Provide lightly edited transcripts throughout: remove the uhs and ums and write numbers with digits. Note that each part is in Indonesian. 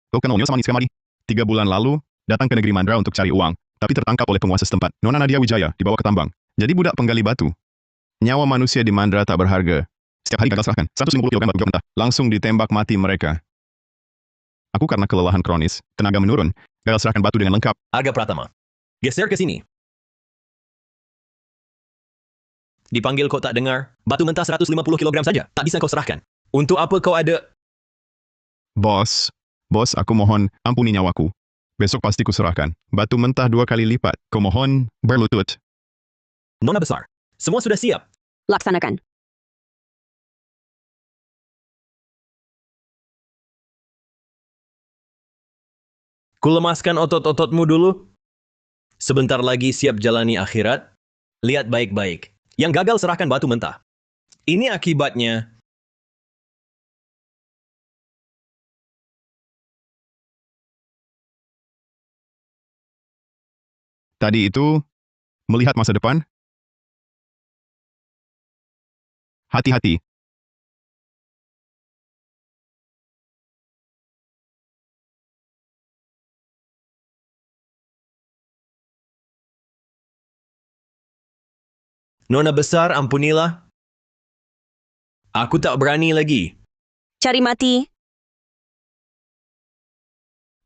Kau kenal Nyo sama Niska Madi? 3 bulan lalu, datang ke negeri Mandra untuk cari uang, tapi tertangkap oleh penguasa setempat. Nona Nadia Wijaya dibawa ke tambang. Jadi budak penggali batu. Nyawa manusia di Mandra tak berharga. Setiap hari gagal serahkan 150 kg batu mentah. Langsung ditembak mati mereka. Aku karena kelelahan kronis, tenaga menurun, gagal serahkan batu dengan lengkap. Arga Pratama. Geser ke sini. Dipanggil kau tak dengar. Batu mentah 150 kg saja. Tak bisa kau serahkan. Untuk apa kau ada... Bos, aku mohon, ampuni nyawaku. Besok pasti kuserahkan. Batu mentah 2 kali lipat. Kumohon, berlutut. Nona besar. Semua sudah siap. Laksanakan. Kulemaskan otot-ototmu dulu. Sebentar lagi siap jalani akhirat. Lihat baik-baik. Yang gagal serahkan batu mentah. Ini akibatnya. Tadi itu, melihat masa depan? Hati-hati. Nona besar, ampunilah. Aku tak berani lagi. Cari mati.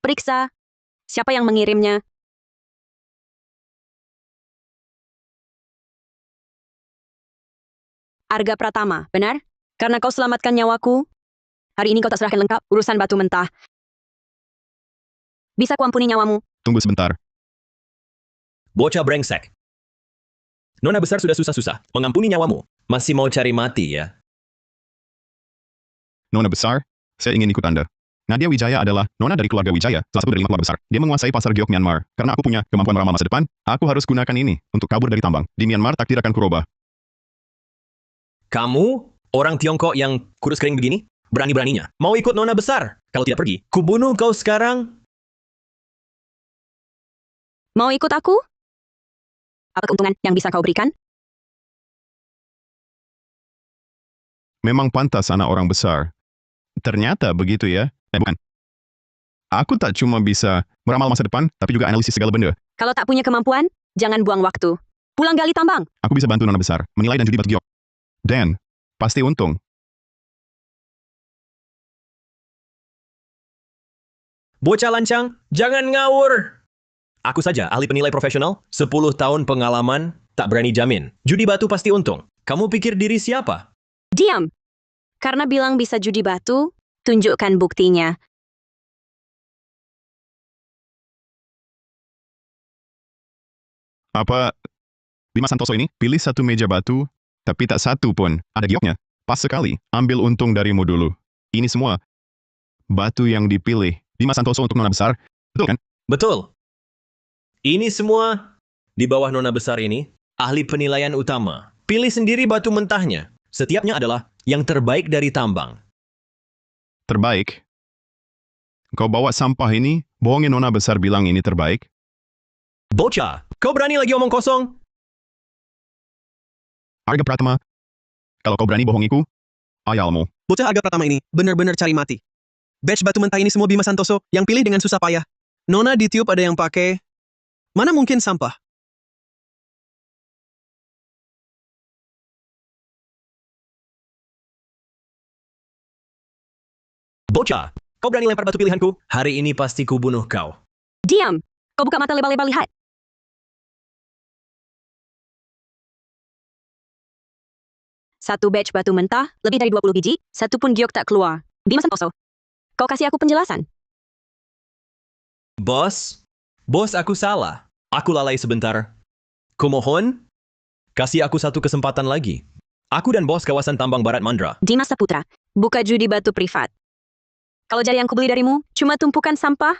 Periksa. Siapa yang mengirimnya? Arga Pratama, benar? Karena kau selamatkan nyawaku, hari ini kau tak serahkan lengkap urusan batu mentah. Bisa kuampuni nyawamu? Tunggu sebentar. Bocah brengsek. Nona besar sudah susah-susah. Mengampuni nyawamu. Masih mau cari mati ya? Nona besar, saya ingin ikut Anda. Nadia Wijaya adalah nona dari keluarga Wijaya, salah satu dari 5 keluarga besar. Dia menguasai pasar giok Myanmar. Karena aku punya kemampuan meramal masa depan, aku harus gunakan ini untuk kabur dari tambang. Di Myanmar takdir akan kurubah. Kamu, orang Tiongkok yang kurus kering begini, berani-beraninya mau ikut nona besar. Kalau tidak pergi, kubunuh kau sekarang. Mau ikut aku? Apa keuntungan yang bisa kau berikan? Memang pantas anak orang besar. Ternyata begitu ya. Bukan. Aku tak cuma bisa meramal masa depan, tapi juga analisis segala benda. Kalau tak punya kemampuan, jangan buang waktu. Pulang gali tambang. Aku bisa bantu nona besar, menilai dan judi batu giok. Dan, pasti untung. Bocah lancang, jangan ngawur. Aku saja, ahli penilai profesional, 10 tahun pengalaman, tak berani jamin. Judi batu pasti untung. Kamu pikir diri siapa? Diam. Karena bilang bisa judi batu, tunjukkan buktinya. Apa Bima Santoso ini pilih satu meja batu, tapi tak satu pun ada gioknya. Pas sekali, ambil untung darimu dulu. Ini semua batu yang dipilih Bima Santoso untuk nona besar, betul kan? Betul. Ini semua di bawah nona besar ini, ahli penilaian utama. Pilih sendiri batu mentahnya. Setiapnya adalah yang terbaik dari tambang. Terbaik. Kau bawa sampah ini, bohongin nona besar bilang ini terbaik. Bocah, kau berani lagi omong kosong? Arga Pratama, kalau kau berani bohongiku, ayalmu. Bocah Arga Pratama ini benar-benar cari mati. Batch batu mentah ini semua Bima Santoso yang pilih dengan susah payah. Nona ditiup ada yang pakai. Mana mungkin sampah? Bocah, kau berani lempar batu pilihanku? Hari ini pasti kubunuh kau. Diam. Kau buka mata lebar-lebar lihat. Satu batch batu mentah, lebih dari 20 biji, satu pun giok tak keluar. Bima Santoso, kau kasih aku penjelasan. Bos, aku salah. Aku lalai sebentar. Kumohon, kasih aku satu kesempatan lagi. Aku dan bos kawasan tambang Barat Mandra. Dimas Saputra, buka judi batu privat. Kalau jadi yang kubeli darimu, cuma tumpukan sampah,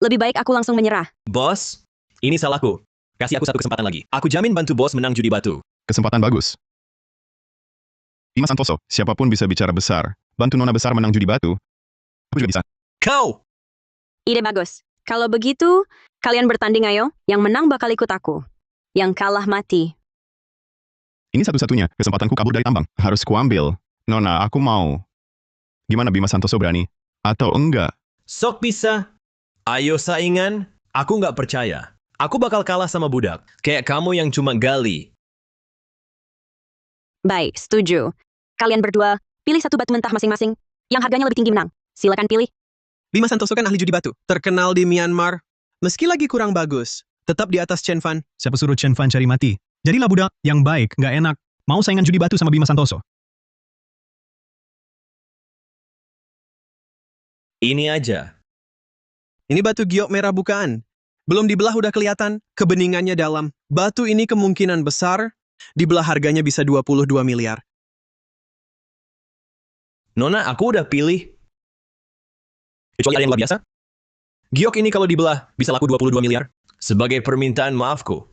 lebih baik aku langsung menyerah. Bos, ini salahku. Kasih aku satu kesempatan lagi. Aku jamin bantu bos menang judi batu. Kesempatan bagus. Bima Santoso, siapapun bisa bicara besar. Bantu nona besar menang judi batu. Aku juga bisa. Kau! Ide bagus. Kalau begitu, kalian bertanding ayo. Yang menang bakal ikut aku. Yang kalah mati. Ini satu-satunya kesempatanku kabur dari tambang. Harus kuambil. Nona, aku mau. Gimana Bima Santoso berani? Atau enggak? Sok bisa. Ayo saingan, aku nggak percaya. Aku bakal kalah sama budak. Kayak kamu yang cuma gali. Baik, setuju. Kalian berdua, pilih satu batu mentah masing-masing. Yang harganya lebih tinggi menang. Silakan pilih. Bima Santoso kan ahli judi batu. Terkenal di Myanmar. Meski lagi kurang bagus, tetap di atas Chen Fan. Siapa suruh Chen Fan cari mati? Jadilah budak yang baik, nggak enak. Mau saingan judi batu sama Bima Santoso? Ini aja. Ini batu giok merah bukaan. Belum dibelah udah kelihatan, kebeningannya dalam. Batu ini kemungkinan besar, dibelah harganya bisa 22 miliar. Nona, aku udah pilih. Kecuali ada yang luar biasa. Giok ini kalau dibelah, bisa laku 22 miliar. Sebagai permintaan maafku.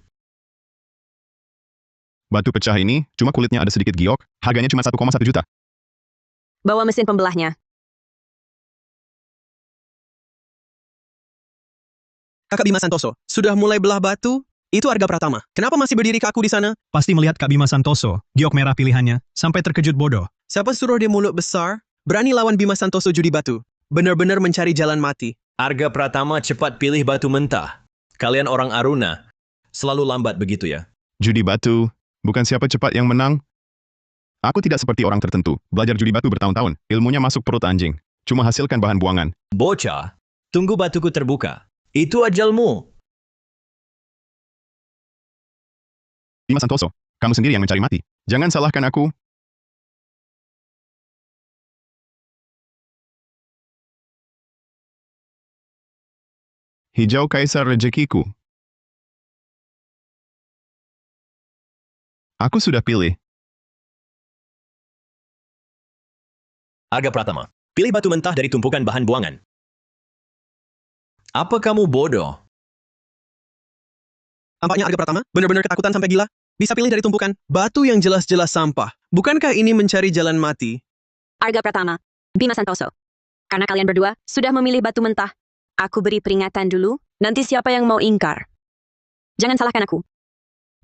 Batu pecah ini, cuma kulitnya ada sedikit giok, harganya cuma 1,1 juta. Bawa mesin pembelahnya. Kakak Bima Santoso, sudah mulai belah batu? Itu Arga Pratama. Kenapa masih berdiri kaku di sana? Pasti melihat Kak Bima Santoso, giok merah pilihannya, sampai terkejut bodoh. Siapa suruh dia mulut besar? Berani lawan Bima Santoso judi batu. Benar-benar mencari jalan mati. Arga Pratama cepat pilih batu mentah. Kalian orang Aruna, selalu lambat begitu ya. Judi batu, bukan siapa cepat yang menang. Aku tidak seperti orang tertentu, belajar judi batu bertahun-tahun, ilmunya masuk perut anjing. Cuma hasilkan bahan buangan. Bocah, tunggu batuku terbuka. Itu ajalmu. Bima Santoso, kamu sendiri yang mencari mati. Jangan salahkan aku. Hijau kaisar rezekiku. Aku sudah pilih. Arga Pratama, pilih batu mentah dari tumpukan bahan buangan. Apa kamu bodoh? Tampaknya Arga Pratama benar-benar ketakutan sampai gila. Bisa pilih dari tumpukan batu yang jelas-jelas sampah. Bukankah ini mencari jalan mati? Arga Pratama, Bima Santoso. Karena kalian berdua sudah memilih batu mentah, aku beri peringatan dulu, nanti siapa yang mau ingkar. Jangan salahkan aku.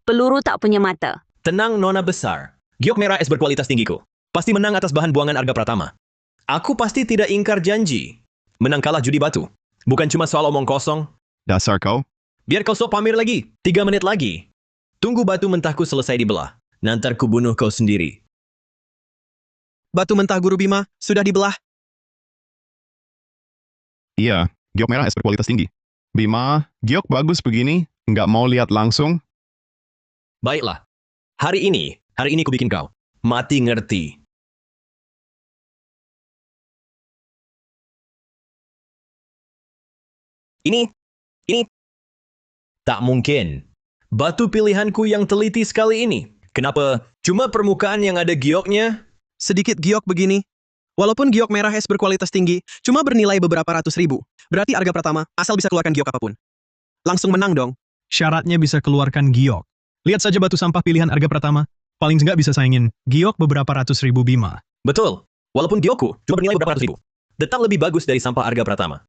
Peluru tak punya mata. Tenang, Nona besar. Giok merah es berkualitas tinggiku. Pasti menang atas bahan buangan Arga Pratama. Aku pasti tidak ingkar janji. Menang kalah judi batu. Bukan cuma soal omong kosong. Dasar kau. Biar kau sok pamer lagi. 3 menit lagi. Tunggu batu mentahku selesai dibelah. Nanti ku bunuh kau sendiri. Batu mentah Guru Bima sudah dibelah. Iya, giok merah es berkualitas tinggi. Bima, giok bagus begini, nggak mau lihat langsung? Baiklah. Hari ini ku bikin kau. Mati ngerti. Ini. Tak mungkin. Batu pilihanku yang teliti sekali ini. Kenapa cuma permukaan yang ada gioknya? Sedikit giok begini. Walaupun giok merah es berkualitas tinggi, cuma bernilai beberapa ratus ribu. Berarti Arga Pratama asal bisa keluarkan giok apapun. Langsung menang dong. Syaratnya bisa keluarkan giok. Lihat saja batu sampah pilihan Arga Pratama. Paling nggak bisa saingin giok beberapa ratus ribu Bima. Betul. Walaupun giokku cuma bernilai beberapa ratus ribu. Tetap lebih bagus dari sampah Arga Pratama.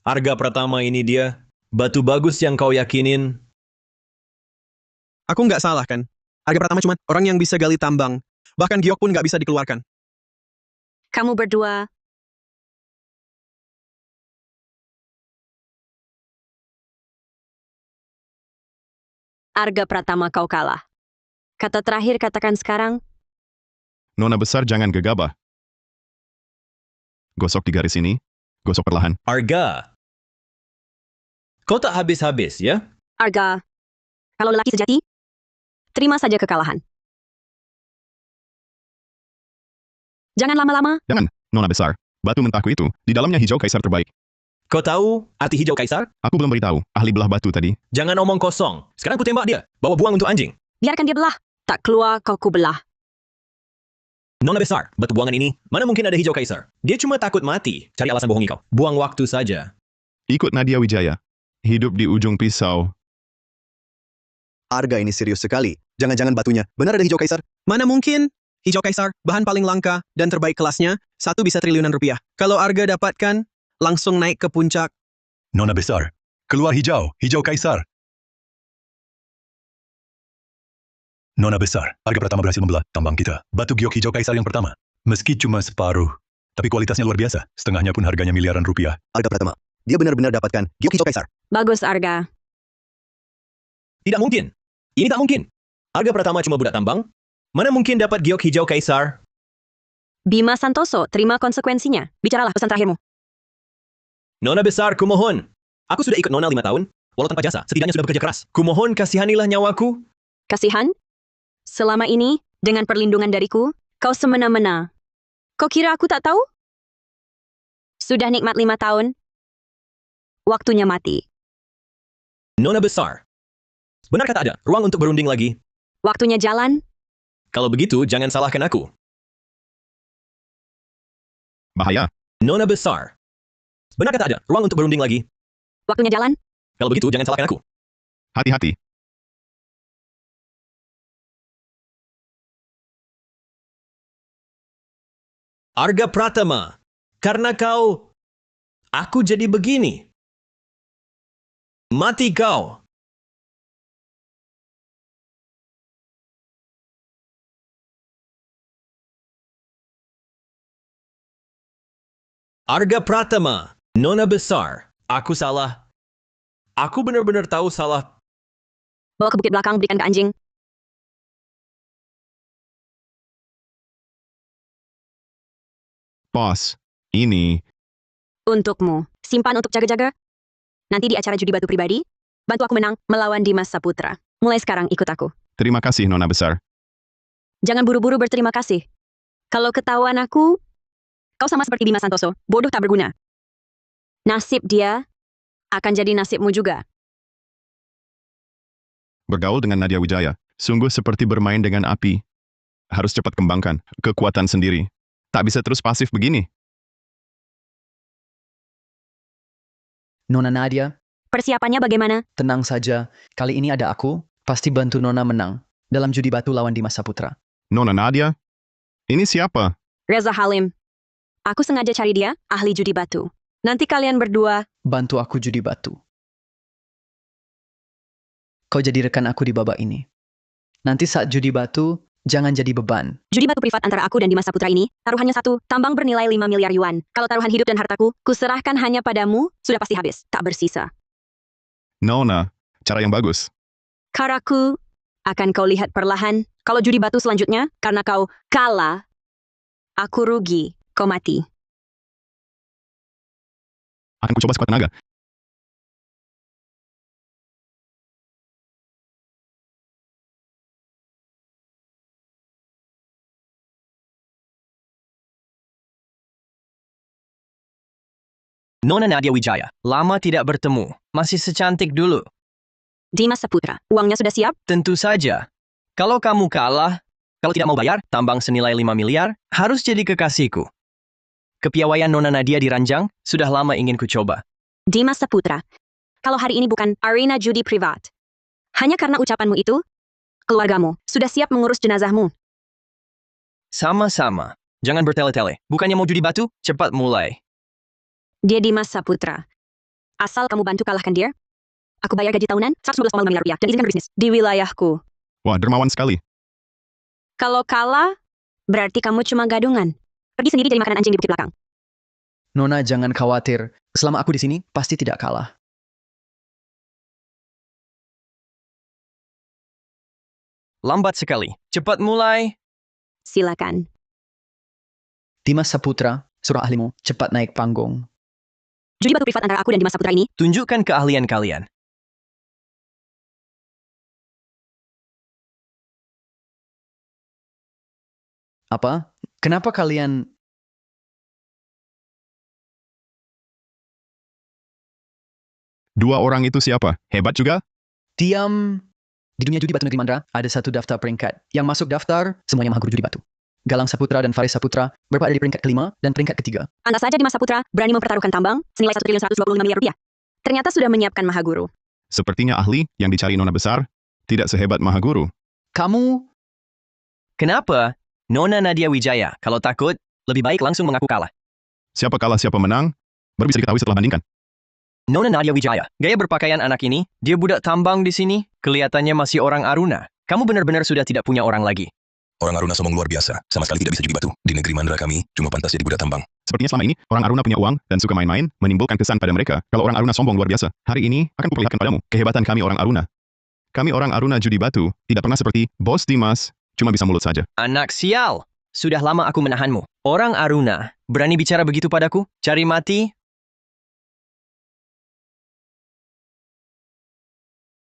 Arga Pratama ini dia. Batu bagus yang kau yakinin. Aku nggak salah kan? Arga Pratama cuma orang yang bisa gali tambang. Bahkan giok pun nggak bisa dikeluarkan. Kamu berdua, Arga Pratama kau kalah. Kata terakhir katakan sekarang. Nona besar jangan gegabah. Gosok di garis ini, gosok perlahan. Arga. Kau tak habis-habis ya? Arga, kalau lelaki sejati, terima saja kekalahan. Jangan lama-lama. Jangan, Nona besar. Batu mentahku itu, di dalamnya hijau kaisar terbaik. Kau tahu arti hijau kaisar? Aku belum beritahu, ahli belah batu tadi. Jangan omong kosong. Sekarang ku tembak dia. Bawa buang untuk anjing. Biarkan dia belah. Tak keluar kau ku belah. Nona besar, batu buangan ini, mana mungkin ada hijau kaisar? Dia cuma takut mati. Cari alasan bohongi kau. Buang waktu saja. Ikut Nadia Wijaya. Hidup di ujung pisau. Arga ini serius sekali. Jangan-jangan batunya benar ada hijau kaisar? Mana mungkin? Hijau kaisar, bahan paling langka dan terbaik kelasnya, satu bisa triliunan rupiah. Kalau Arga dapatkan, langsung naik ke puncak. Nona besar, keluar hijau kaisar. Nona besar, Arga Pratama berhasil membelah tambang kita. Batu giok hijau kaisar yang pertama. Meski cuma separuh, tapi kualitasnya luar biasa. Setengahnya pun harganya miliaran rupiah. Arga Pratama. Dia benar-benar dapatkan giok hijau kaisar. Bagus, Arga. Tidak mungkin. Ini tak mungkin. Arga Pratama cuma budak tambang. Mana mungkin dapat giok hijau kaisar? Bima Santoso, terima konsekuensinya. Bicaralah pesan terakhirmu. Nona besar, kumohon. Aku sudah ikut Nona 5 tahun. Walau tanpa jasa, setidaknya sudah bekerja keras. Kumohon kasihanilah nyawaku. Kasihan? Selama ini, dengan perlindungan dariku, kau semena-mena. Kau kira aku tak tahu? Sudah nikmat 5 tahun. Waktunya mati. Nona besar. Benarkah tak ada ruang untuk berunding lagi? Waktunya jalan. Kalau begitu, jangan salahkan aku. Bahaya. Nona besar. Benarkah tak ada ruang untuk berunding lagi? Waktunya jalan. Kalau begitu, jangan salahkan aku. Hati-hati. Arga Pratama, karena kau, aku jadi begini. Mati kau. Arga Pratama, Nona besar, aku salah. Aku benar-benar tahu salah. Bawa ke bukit belakang, berikan ke anjing. Bos, ini Untukmu. Simpan untuk jaga-jaga. Nanti di acara judi batu pribadi, bantu aku menang melawan Dimas Saputra. Mulai sekarang ikut aku. terima kasih Nona besar. Jangan buru-buru berterima kasih. Kalau ketahuan aku, kau sama seperti Bima Santoso, bodoh tak berguna. Nasib dia akan jadi nasibmu juga. Bergaul dengan Nadia Wijaya, sungguh seperti bermain dengan api. Harus cepat kembangkan kekuatan sendiri. Tak bisa terus pasif begini. Nona Nadia, Persiapannya bagaimana? tenang saja. Kali ini ada aku, pasti bantu Nona menang. Dalam judi batu lawan Dimas Saputra. Nona Nadia? Ini siapa? Reza Halim. Aku sengaja cari dia, ahli judi batu. Nanti kalian berdua, Bantu aku judi batu. Kau jadi rekan aku di babak ini. Nanti saat judi batu, jangan jadi beban. judi batu privat antara aku dan Dimas Saputra ini, taruhannya 1, tambang bernilai 5 miliar yuan. Kalau taruhan hidup dan hartaku, kuserahkan hanya padamu, sudah pasti habis, tak bersisa. Nona, cara yang bagus. Karaku, akan kau lihat perlahan, kalau judi batu selanjutnya, karena kau kalah, aku rugi, kau mati. Akan kucoba sekuat tenaga. Nona Nadia Wijaya, lama tidak bertemu. Masih secantik dulu. Dimas Saputra, uangnya sudah siap? Tentu saja. Kalau kamu kalah, kalau tidak mau bayar, tambang senilai 5 miliar, harus jadi kekasihku. Kepiawaian Nona Nadia diranjang, sudah lama ingin ku coba. Dimas Saputra, kalau hari ini bukan arena judi privat, hanya karena ucapanmu itu, keluargamu sudah siap mengurus jenazahmu. Sama-sama. Jangan bertele-tele. Bukannya mau judi batu? Cepat mulai. Dia Dimas Saputra. Asal kamu bantu kalahkan dia, aku bayar gaji tahunan 112,5 miliar rupiah dan izinkan berbisnis di wilayahku. Wah, dermawan sekali. Kalau kalah, berarti kamu cuma gadungan. Pergi sendiri jadi makanan anjing di bukit belakang. Nona jangan khawatir. Selama aku di sini, pasti tidak kalah. Lambat sekali. Cepat mulai. Silakan. Dimas Saputra, suruh ahlimu, cepat naik panggung. Judi batu privat antara aku dan Dimas Saputra ini, Tunjukkan keahlian kalian. Apa? Kenapa kalian... Dua orang itu siapa? Hebat juga? Diam. Di dunia judi batu negeri Mandra, ada satu daftar peringkat. Yang masuk daftar, semuanya maha guru judi batu. Galang Saputra dan Faris Saputra berada di peringkat kelima dan peringkat ketiga. anda saja Dimas Saputra berani mempertaruhkan tambang senilai 1.125 miliar rupiah. Ternyata sudah menyiapkan Mahaguru. Sepertinya ahli yang dicari Nona besar tidak sehebat Mahaguru. Kamu... Kenapa? Nona Nadia Wijaya, kalau takut, lebih baik langsung mengaku kalah. Siapa kalah siapa menang, baru bisa diketahui setelah bandingkan. Nona Nadia Wijaya, gaya berpakaian anak ini, dia budak tambang di sini, kelihatannya masih orang Aruna. Kamu benar-benar sudah tidak punya orang lagi. Orang Aruna sombong luar biasa, sama sekali tidak bisa judi batu. Di negeri Mandra kami, cuma pantas jadi budak tambang. Sepertinya selama ini, orang Aruna punya uang dan suka main-main, menimbulkan kesan pada mereka kalau orang Aruna sombong luar biasa. Hari ini, akan kuperlihatkan padamu kehebatan kami orang Aruna. Kami orang Aruna judi batu, tidak pernah seperti Bos Dimas, cuma bisa mulut saja. Anak sial! Sudah lama aku menahanmu. Orang Aruna, berani bicara begitu padaku? Cari mati?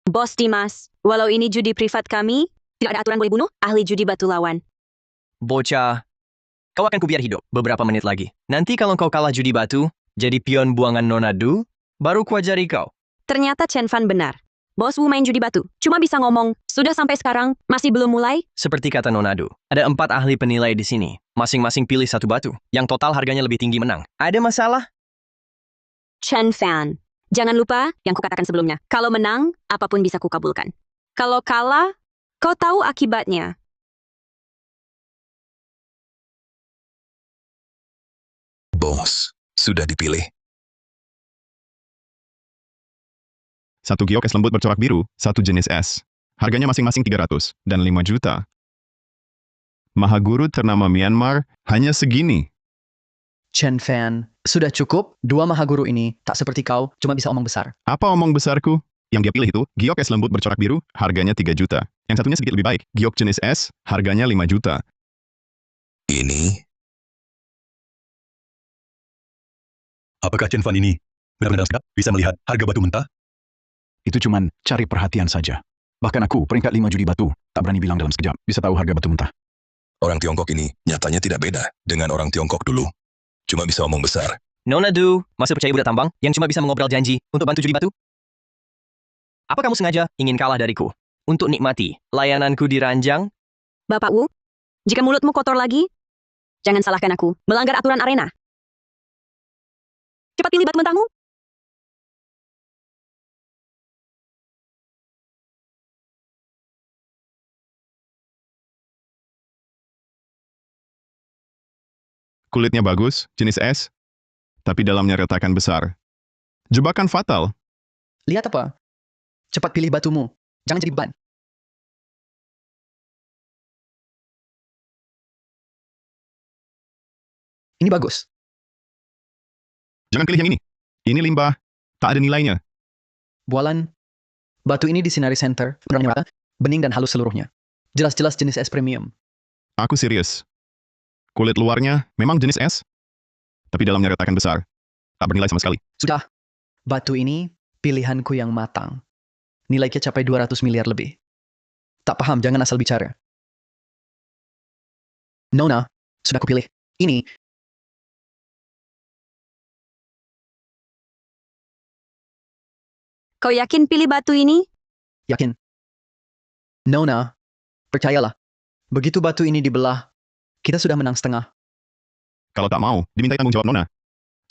Bos Dimas, walau ini judi privat kami, tidak ada aturan boleh bunuh ahli judi batu lawan. Bocah, kau akan kubiar hidup beberapa menit lagi. Nanti kalau kau kalah judi batu, jadi pion buangan Nona Du, baru kuajari kau. Ternyata Chen Fan benar. Bos Wu main judi batu, cuma bisa ngomong. Sudah sampai sekarang, masih belum mulai? Seperti kata Nona Du, ada 4 ahli penilai di sini. Masing-masing pilih satu batu, yang total harganya lebih tinggi menang. Ada masalah? Chen Fan, jangan lupa yang kukatakan sebelumnya. Kalau menang, apapun bisa kukabulkan. Kalau kalah, kau tahu akibatnya. Bos, sudah dipilih. Satu giok es lembut bercorak biru, satu jenis es. Harganya masing-masing 300 dan 5 juta. Mahaguru ternama Myanmar hanya segini. Chen Fan, sudah cukup. 2 mahaguru ini tak seperti kau, cuma bisa omong besar. Apa omong besarku? Yang dia pilih itu, giok es lembut bercorak biru, harganya 3 juta. Yang satunya sedikit lebih baik, giok jenis es, harganya 5 juta. Ini, Apakah Chen Fan ini benar-benar bisa melihat harga batu mentah? Itu cuman cari perhatian saja. Bahkan aku, peringkat 5 judi batu, tak berani bilang dalam sekejap, bisa tahu harga batu mentah. orang Tiongkok ini nyatanya tidak beda dengan orang Tiongkok dulu. Cuma bisa omong besar. Nona Du, masih percaya budak tambang yang cuma bisa mengobrol janji untuk bantu judi batu? Apa kamu sengaja ingin kalah dariku? Untuk nikmati layananku di ranjang? Bapak Wu, jika mulutmu kotor lagi, jangan salahkan aku. Melanggar aturan arena. Cepat pilih batu mentahmu. Kulitnya bagus, jenis es, tapi dalamnya retakan besar. Jebakan fatal. Lihat apa? Cepat pilih batumu. Jangan jadi beban. Ini bagus. Jangan pilih yang ini. Ini limbah, tak ada nilainya. Bualan, batu ini di Sinari Center, warnanya rata, bening dan halus seluruhnya. Jelas-jelas jenis es premium. Aku serius. Kulit luarnya memang jenis es, tapi dalamnya retakan besar. Tak bernilai sama sekali. Sudah, batu ini pilihanku yang matang. Nilainya capai 200 miliar lebih. Tak paham, jangan asal bicara. Nona, sudah kupilih. Ini, Kau yakin pilih batu ini? yakin. Nona, percayalah. Begitu batu ini dibelah, kita sudah menang setengah. Kalau tak mau, dimintai tanggung jawab Nona.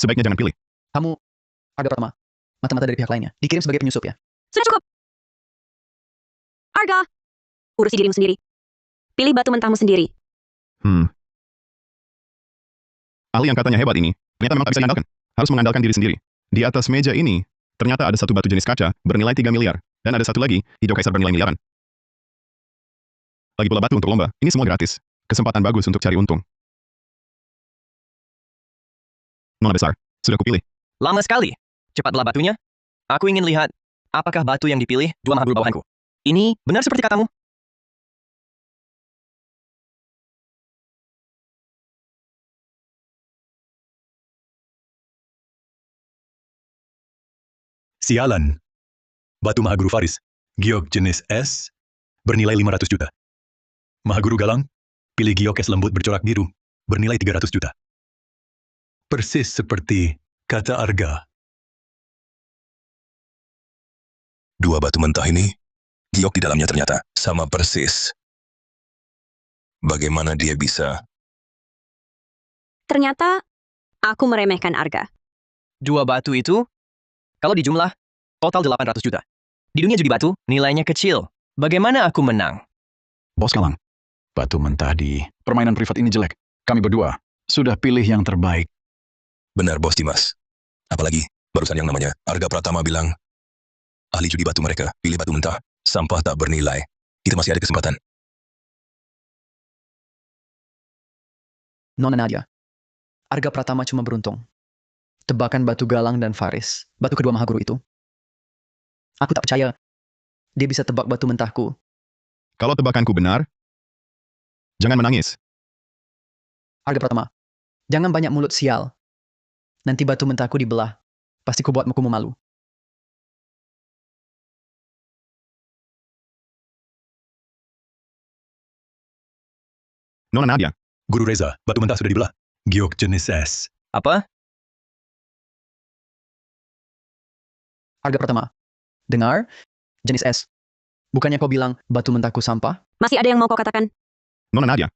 Sebaiknya jangan pilih. Kamu, harga pertama. Mata-mata dari pihak lainnya. Dikirim sebagai penyusup ya. Sudah cukup. Arga, urusi dirimu sendiri. Pilih batu mentahmu sendiri. Ahli yang katanya hebat ini, ternyata memang tak bisa diandalkan. Harus mengandalkan diri sendiri. Di atas meja ini, ternyata ada satu batu jenis kaca bernilai 3 miliar. Dan ada satu lagi, hijau kaisar bernilai miliaran. Lagi pula batu untuk lomba, ini semua gratis. Kesempatan bagus untuk cari untung. Nona besar, sudah kupilih. Lama sekali. Cepat belah batunya. Aku ingin lihat, apakah batu yang dipilih 2 mahaguru bawahanku. Ini benar seperti katamu? Sialan. Batu Mahaguru Faris, giok jenis es, bernilai 500 juta. Mahaguru Galang, pilih giok es lembut bercorak biru, bernilai 300 juta. Persis seperti kata Arga. 2 batu mentah ini, giok di dalamnya ternyata sama persis. Bagaimana dia bisa? Ternyata, aku meremehkan Arga. 2 batu itu, kalau dijumlah, total 800 juta. Di dunia judi batu, nilainya kecil. Bagaimana aku menang? Bos Galang, batu mentah di permainan privat ini jelek. Kami berdua sudah pilih yang terbaik. Benar, Bos Dimas. Apalagi, barusan yang namanya Arga Pratama bilang, ahli judi batu mereka pilih batu mentah, sampah tak bernilai. Itu masih ada kesempatan. Nona Nadia. Arga Pratama cuma beruntung. Tebakan batu Galang dan Faris, batu kedua Mahaguru itu. Aku tak percaya dia bisa tebak batu mentahku. Kalau tebakanku benar, jangan menangis. Arga Pratama, jangan banyak mulut sial. Nanti batu mentahku dibelah. Pasti ku buat mukamu malu. Nona Nadia, Guru Reza, batu mentah sudah dibelah. Giok jenis S. Apa? Arga Pratama, dengar, jenis S. Bukannya kau bilang batu mentahku sampah? Masih ada yang mau kau katakan? Nona Nadia.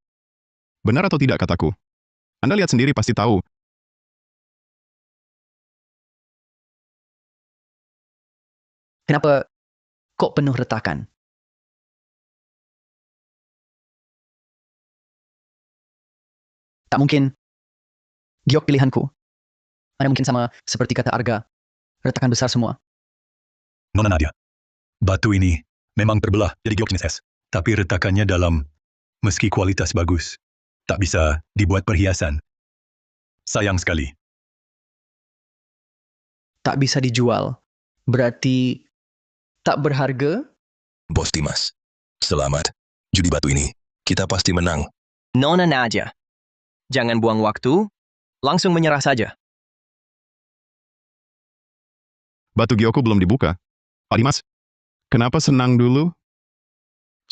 Benar atau tidak kataku? Anda lihat sendiri pasti tahu. Kenapa kok penuh retakan? Tak mungkin. Giok pilihanku. Mana mungkin sama seperti kata Arga. Retakan besar semua. Nona Nadia. Batu ini memang terbelah jadi giok jenis S. Tapi retakannya dalam, meski kualitas bagus. Tak bisa dibuat perhiasan. Sayang sekali. Tak bisa dijual. Berarti tak berharga? Bos Dimas, selamat. Judi batu ini, kita pasti menang. Nona Nadia. Jangan buang waktu, langsung menyerah saja. Batu Giokku belum dibuka. Pak Dimas, kenapa senang dulu?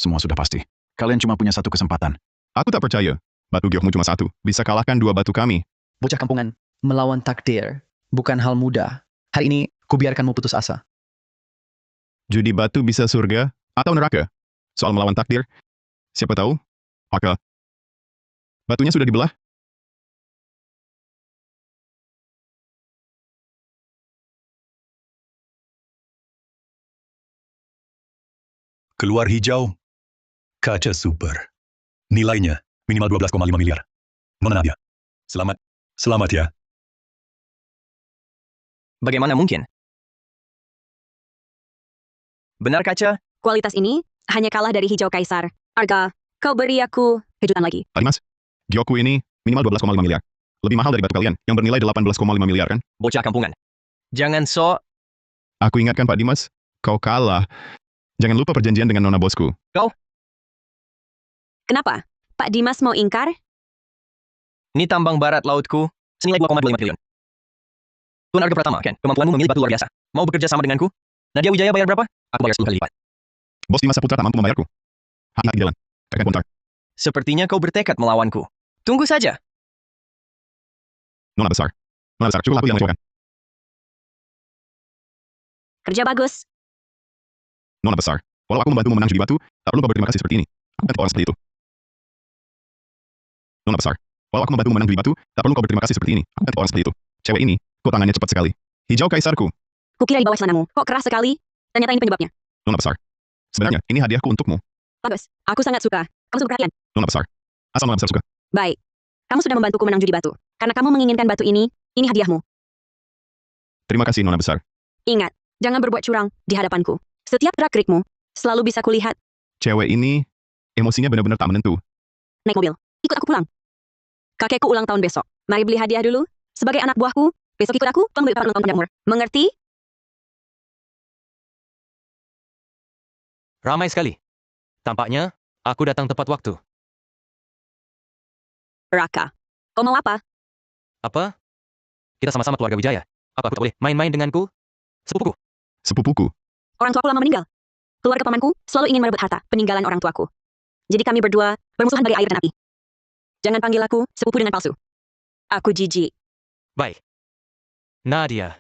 Semua sudah pasti. Kalian cuma punya satu kesempatan. Aku tak percaya. Batu Giokmu cuma satu. Bisa kalahkan dua batu kami. Bocah kampungan. Melawan takdir. Bukan hal mudah. Hari ini, ku biarkanmu putus asa. Judi batu bisa surga atau neraka. Soal melawan takdir, siapa tahu? Maka, batunya sudah dibelah. Keluar hijau. Kaca super. Nilainya minimal 12,5 miliar. Nona Nadia. Selamat. Selamat ya. Bagaimana mungkin? Benar kaca? Kualitas ini hanya kalah dari hijau kaisar. Arga, kau beri aku kejutan lagi. Pak Dimas, Giokku ini minimal 12,5 miliar. Lebih mahal dari batu kalian yang bernilai 18,5 miliar kan? Bocah kampungan. Jangan sok. Aku ingatkan Pak Dimas, kau kalah. Jangan lupa perjanjian dengan nona bosku. Kenapa? Pak Dimas mau ingkar? Ini tambang barat lautku, senilai 2,25 triliun. Tuan Arga Pratama, kan? Kemampuanmu memilih batu luar biasa. Mau bekerja sama denganku? Nadia Wijaya bayar berapa? Aku bayar 10 kali lipat. Bos Dimas Saputra tak mampu membayarku. Hati-hati jalan. Kakak kontak. Sepertinya kau bertekad melawanku. Tunggu saja. Nona besar. Nona besar, cukup aku yang mengecewakan. Kerja bagus. Nona besar. Walau aku membantu memenang judi batu, tak perlu kau berterima kasih seperti ini. Aku bukan orang seperti itu. Nona besar. Walau aku membantu memenang judi batu, tak perlu kau berterima kasih seperti ini. Aku bukan orang seperti itu. Cewek ini, kok tangannya cepat sekali. Hijau kaisarku. Kukira di bawah celanamu. Kok keras sekali? Ternyata ini penyebabnya. Nona besar. Sebenarnya, ini hadiahku untukmu. Bagus. Aku sangat suka. Kamu sungguh perhatian. Nona besar. Asal Nona besar suka. Baik. Kamu sudah membantuku menang judi batu. Karena kamu menginginkan batu ini hadiahmu. Terima kasih, Nona besar. Ingat, jangan berbuat curang di hadapanku. Setiap gerak-gerikmu selalu bisa kulihat. Cewek ini, emosinya benar-benar tak menentu. Naik mobil. Ikut aku pulang. Kakekku ulang tahun besok. Mari beli hadiah dulu. Sebagai anak buahku, besok ikut aku, tolong beli papan ulang tahun panjang umur. Mengerti? Ramai sekali. Tampaknya, aku datang tepat waktu. Raka. Kau mau apa? Apa? Kita sama-sama keluarga Wijaya. Apa aku tak boleh main-main denganku? Sepupuku. Sepupuku. Orang tuaku lama meninggal. Keluarga pamanku selalu ingin merebut harta peninggalan orang tuaku. Jadi kami berdua bermusuhan bagai air dan api. Jangan panggil aku sepupu dengan palsu. Aku jijik. Baik. Nadia.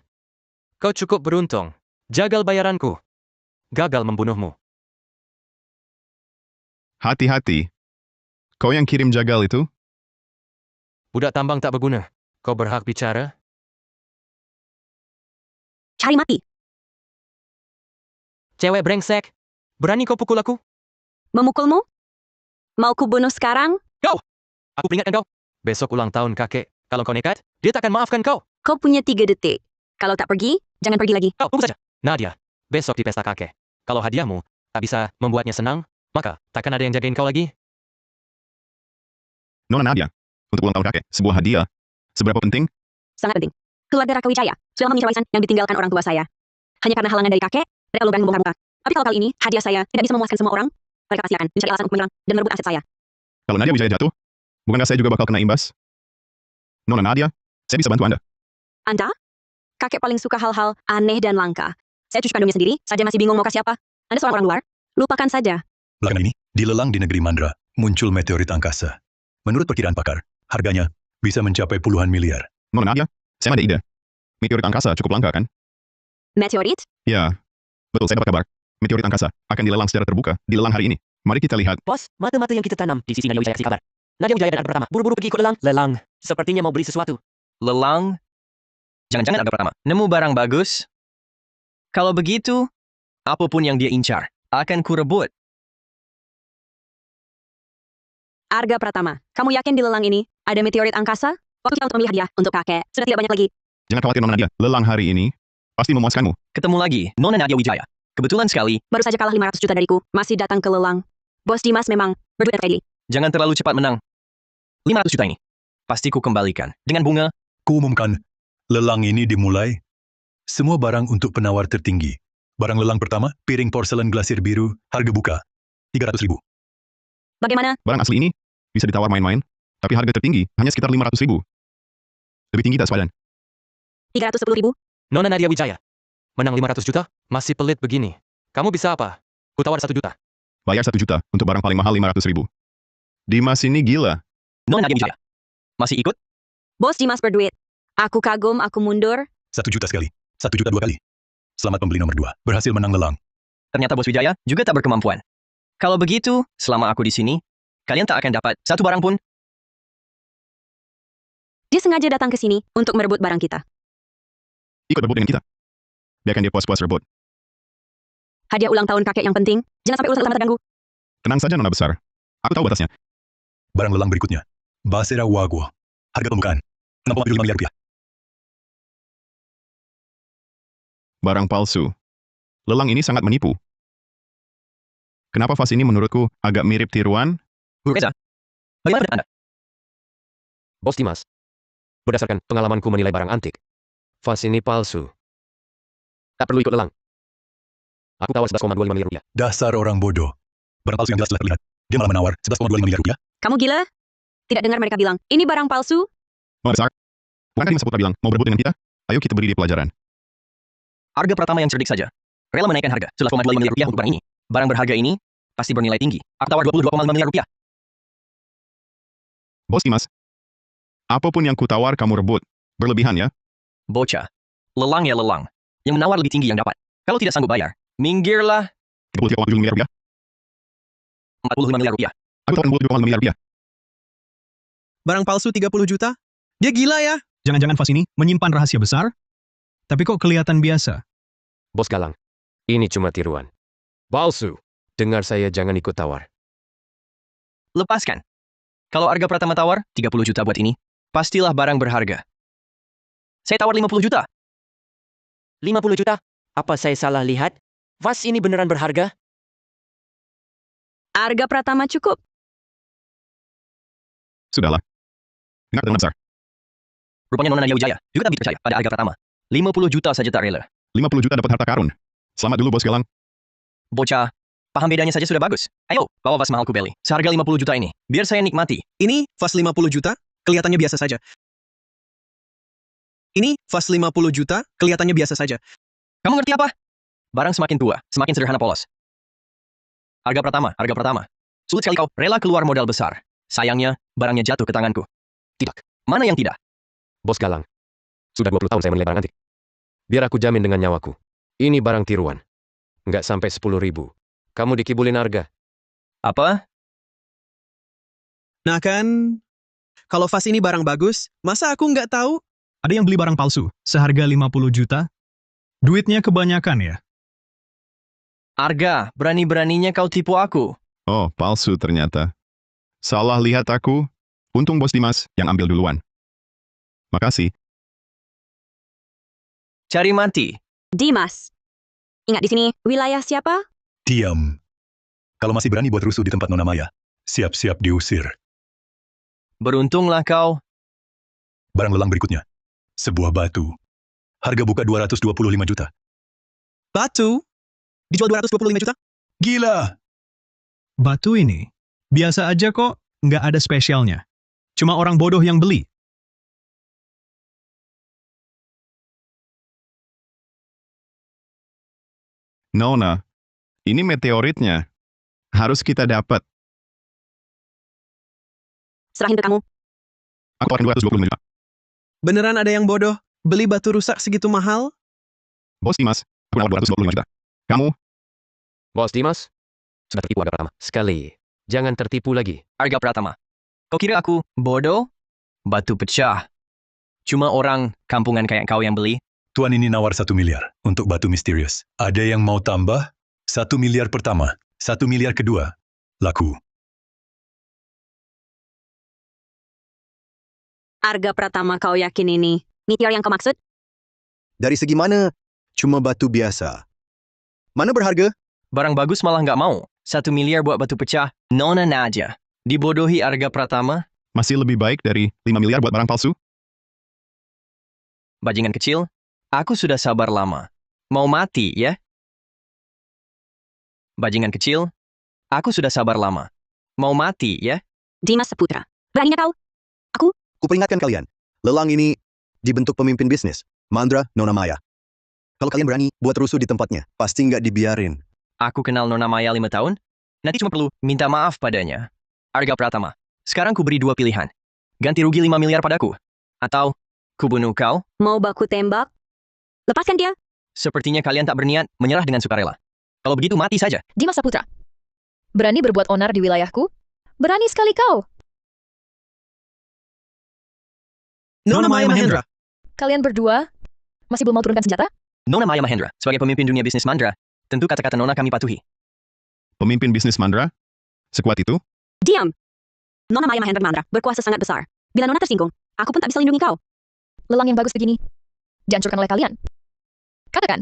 Kau cukup beruntung. Jagal bayaranku. Gagal membunuhmu. Hati-hati. Kau yang kirim jagal itu? Budak tambang tak berguna. Kau berhak bicara? Cari mati. Cewek brengsek. Berani kau pukul aku? Memukulmu? Mau ku bunuh sekarang? Kau! Aku peringatkan kau. Besok ulang tahun kakek. Kalau kau nekat, dia takkan maafkan kau. Kau punya 3 detik. Kalau tak pergi, jangan pergi lagi. Kau tunggu saja. Nadia, besok di pesta kakek. Kalau hadiahmu tak bisa membuatnya senang, maka takkan ada yang jagain kau lagi. Nona Nadia, Untuk ulang tahun kakek, sebuah hadiah. Seberapa penting? Sangat penting. Keluarga Raka Wijaya sudah lama mengincar warisan yang ditinggalkan orang tua saya. Hanya karena halangan dari kakek, mereka belum berani membongkar muka. Tapi kalau kali ini, hadiah saya tidak bisa memuaskan semua orang, mereka pasti akan mencari alasan untuk menyerang dan merebut aset saya. Kalau Nadia Wijaya jatuh, bukankah saya juga bakal kena imbas? Nona Nadia, saya bisa bantu Anda. Anda? Kakek paling suka hal-hal aneh dan langka. Saya cucu kandungnya sendiri, saja masih bingung mau kasih apa. Anda seorang orang luar, lupakan saja. Belakangan ini, di lelang di negeri Mandra, muncul meteorit angkasa. Menurut perkiraan pakar, harganya bisa mencapai puluhan miliar. Nona Nadia, saya ada ide. Meteorit angkasa cukup langka, kan? Meteorit? Ya, betul, saya dapat kabar. Meteorit angkasa akan dilelang secara terbuka di lelang hari ini. Mari kita lihat. Bos, mata-mata yang kita tanam di sisi Nadia Wijaya kasih kabar. Nadia Wijaya dan Arga Pratama buru-buru pergi ikut lelang. Lelang. Sepertinya mau beli sesuatu. Lelang? Jangan-jangan Arga Pratama nemu barang bagus? Kalau begitu, apapun yang dia incar, akan kurebut. Arga Pratama, kamu yakin di lelang ini ada meteorit angkasa? Waktu kita untuk memilih hadiah untuk kakek sudah tidak banyak lagi. Jangan khawatir Nona Nadia, lelang hari ini pasti memuaskanmu. Ketemu lagi, Nona Nadia Wijaya. Kebetulan sekali, Baru saja kalah 500 juta dariku, masih datang ke lelang. Bos Dimas memang berduit ready. jangan terlalu cepat menang. 500 juta ini, pasti ku kembalikan. Dengan bunga, Kuumumkan, lelang ini dimulai. Semua barang untuk penawar tertinggi. Barang lelang pertama, piring porselen glasir biru, harga buka 300.000. Bagaimana? Barang asli ini bisa ditawar main-main, tapi harga tertinggi hanya sekitar 500.000. Lebih tinggi tak sepadan? 310.000? Nona Nadia Wijaya. Menang 500 juta? Masih pelit begini. Kamu bisa apa? Kutawar 1 juta. Bayar 1 juta untuk barang paling mahal 500.000. Dimas ini gila. Nona Nadia Wijaya. Masih ikut? Bos Dimas berduit. Aku kagum, aku mundur. 1 juta sekali. 1 juta 2 kali. Selamat pembeli nomor 2. Berhasil menang lelang. Ternyata Bos Wijaya juga tak berkemampuan. Kalau begitu, selama aku di sini, kalian tak akan dapat satu barang pun. Dia sengaja datang ke sini untuk merebut barang kita. Ikut berebut dengan kita. Biarkan dia puas-puas rebut. Hadiah ulang tahun kakek yang penting. Jangan sampai urusan utama terganggu. Tenang saja Nona besar. Aku tahu batasnya. Barang lelang berikutnya. Basera Wagwa. Harga permukaan. 6,75 miliar rupiah. Barang palsu. Lelang ini sangat menipu. Kenapa vas ini menurutku agak mirip tiruan? Bu Reza, bagaimana pendapat Anda? Bos Dimas. Berdasarkan pengalamanku menilai barang antik, vas ini palsu. Tak perlu ikut lelang. Aku tawar 11,25 miliar rupiah. Dasar orang bodoh. Barang palsu yang jelas telah terlihat. Dia malah menawar 11,25 miliar rupiah. Kamu gila? Tidak dengar mereka bilang, ini barang palsu? Nona besar. Bukankah Dimas Saputra bilang mau berebut dengan kita? Ayo kita beri dia pelajaran. Harga pertama yang cerdik saja. Rela menaikkan harga 11,25 miliar rupiah untuk barang ini. Barang berharga ini pasti bernilai tinggi. Aku tawar 22,5 miliar rupiah. Bos Dimas. Apapun yang kutawar kamu rebut. Berlebihan ya? Bocah. Lelang ya lelang. Yang menawar lebih tinggi yang dapat. Kalau tidak sanggup bayar, minggirlah. 33,7 miliar rupiah. 45 miliar rupiah. Aku tawarkan 22,5 miliar rupiah. Barang palsu 30 juta? Dia gila ya? Jangan-jangan vas ini menyimpan rahasia besar? Tapi kok kelihatan biasa? Bos Galang. Ini cuma tiruan. Palsu. Dengar saya jangan ikut tawar. Lepaskan. Kalau Arga Pratama tawar 30 juta buat ini, pastilah barang berharga. Saya tawar 50 juta. 50 juta? Apa saya salah lihat? Vas ini beneran berharga? Arga Pratama cukup. Sudahlah. Dengar Nona besar. Rupanya Nona Nadia Wijaya juga tak bisa percaya pada Arga Pratama. 50 juta saja tak rela. 50 juta dapat harta karun. Selamat dulu Bos Galang. Bocah, paham bedanya saja sudah bagus. Ayo, bawa vas mahalku beli. Seharga 50 juta ini. Biar saya nikmati. Ini vas 50 juta? Kelihatannya biasa saja. Ini vas 50 juta? Kelihatannya biasa saja. Kamu ngerti apa? Barang semakin tua, semakin sederhana polos. Harga pertama. Sulit sekali kau rela keluar modal besar. Sayangnya, barangnya jatuh ke tanganku. Tidak. Mana yang tidak? Bos Galang. Sudah 20 tahun saya menilai barang antik. Biar aku jamin dengan nyawaku. Ini barang tiruan. Nggak sampai 10.000. Kamu dikibulin harga. Apa? Nah kan, kalau vas ini barang bagus, masa aku nggak tahu? Ada yang beli barang palsu seharga 50 juta? Duitnya kebanyakan ya? Arga, berani-beraninya kau tipu aku. Oh, palsu ternyata. Salah lihat aku. Untung Bos Dimas yang ambil duluan. Makasih. Cari mati. Dimas. Ingat di sini, wilayah siapa? Diam. Kalau masih berani buat rusuh di tempat Nona Maya, siap-siap diusir. Beruntunglah kau. Barang lelang berikutnya. Sebuah batu. Harga buka 225 juta. Batu? Dijual 225 juta? Gila! Batu ini biasa aja kok, nggak ada spesialnya. Cuma orang bodoh yang beli. Nona, ini meteoritnya. Harus kita dapat. Serahin ke kamu. Aku tawarkan 225 juta. Beneran ada yang bodoh? Beli batu rusak segitu mahal? Bos Dimas, aku nawar 225 juta. Kamu, Bos Dimas, sudah tertipu harga pertama. Sekali. Jangan tertipu lagi. Harga Pratama. Kau kira aku bodoh? Batu pecah. Cuma orang kampungan kayak kau yang beli. Tuan ini nawar 1 miliar untuk batu misterius. Ada yang mau tambah? 1 miliar pertama, 1 miliar kedua. Laku. Arga Pratama kau yakin ini meteor yang kau maksud? Dari segi mana? Cuma batu biasa. Mana berharga? Barang bagus malah nggak mau. 1 miliar buat batu pecah. Nona aja. Dibodohi Arga Pratama. masih lebih baik dari 5 miliar buat barang palsu? Bajingan kecil. Aku sudah sabar lama. Mau mati, ya? Bajingan kecil. Aku sudah sabar lama. Mau mati, ya? Dimas Saputra. Beraninya kau? Kuperingatkan kalian. Lelang ini dibentuk pemimpin bisnis. Mandra Nona Maya. Kalau kalian berani buat rusuh di tempatnya, pasti nggak dibiarin. Aku kenal Nona Maya 5 tahun. Nanti cuma perlu minta maaf padanya. Arga Pratama. Sekarang ku beri 2 pilihan. Ganti rugi 5 miliar padaku. Atau ku bunuh kau. Mau baku tembak? Lepaskan dia. Sepertinya kalian tak berniat menyerah dengan sukarela. Kalau begitu mati saja. Dimas Saputra. Berani berbuat onar di wilayahku? Berani sekali kau. Nona Maya Mahendra. Kalian berdua masih belum mau turunkan senjata? Nona Maya Mahendra, sebagai pemimpin dunia bisnis Mandra, tentu kata-kata Nona kami patuhi. Pemimpin bisnis Mandra? Sekuat itu? Diam. Nona Maya Mahendra Mandra berkuasa sangat besar. Bila Nona tersinggung, aku pun tak bisa lindungi kau. Lelang yang bagus begini dihancurkan oleh kalian. Katakan,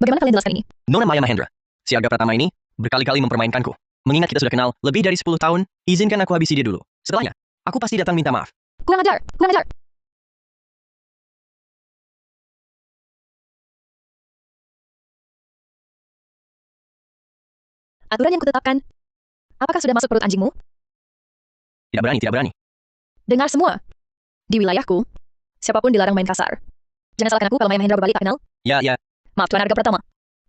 bagaimana kalian jelaskan ini? Nona Maya Mahendra, si Arga Pratama ini berkali-kali mempermainkanku. Mengingat kita sudah kenal lebih dari 10 tahun, izinkan aku habisi dia dulu. Setelahnya, aku pasti datang minta maaf. Kurang ajar, kurang ajar. Aturan yang kutetapkan, apakah sudah masuk perut anjingmu? Tidak berani, tidak berani. Dengar semua. Di wilayahku, siapapun dilarang main kasar. Jangan salahkan aku kalau Maya Mahendra berbalik tak kenal. Ya, ya. Maaf Tuan Arga Pratama.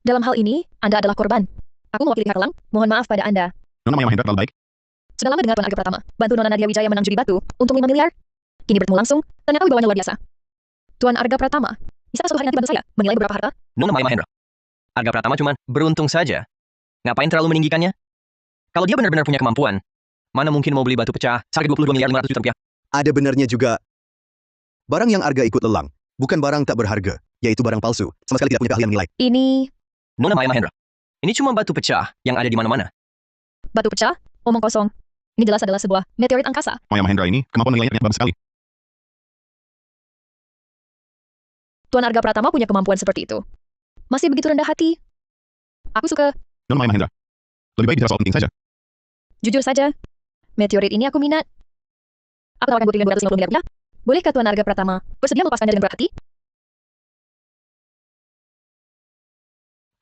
Dalam hal ini, Anda adalah korban. Aku mewakili pihak Lelang, mohon maaf pada Anda. Nona Maya Mahendra terlalu baik. Sudah lama dengar Tuan Arga Pratama, bantu Nona Nadia Wijaya menang judi batu, untung 5 miliar. Kini bertemu langsung, ternyata wibawanya luar biasa. Tuan Arga Pratama, bisa suatu hari nanti bantu saya menilai beberapa harta? Nona Maya Mahendra. Arga Pratama cuman beruntung saja. Ngapain terlalu meninggikannya? Kalau dia benar-benar punya kemampuan, mana mungkin mau beli batu pecah seharga 22 miliar 500 juta rupiah? Ada benarnya juga. Barang yang Arga ikut lelang, bukan barang tak berharga, yaitu barang palsu. Sama sekali tidak punya keahlian menilai. Ini Nona Maya Mahendra. Ini cuma batu pecah yang ada di mana-mana. batu pecah, omong kosong. Ini jelas adalah sebuah meteorit angkasa. Maya Mahendra ini, kemampuan menilainya ternyata bagus sekali. Tuan Arga Pratama punya kemampuan seperti itu. Masih begitu rendah hati. Aku suka, Nona Maya Mahendra. Lebih baik bicara soal penting saja. jujur saja, meteorit ini aku minat. Aku tawarkan bukti dengan 250 miliar rupiah. Bolehkah Tuan Arga Pratama bersedia melepaskannya dengan berat hati?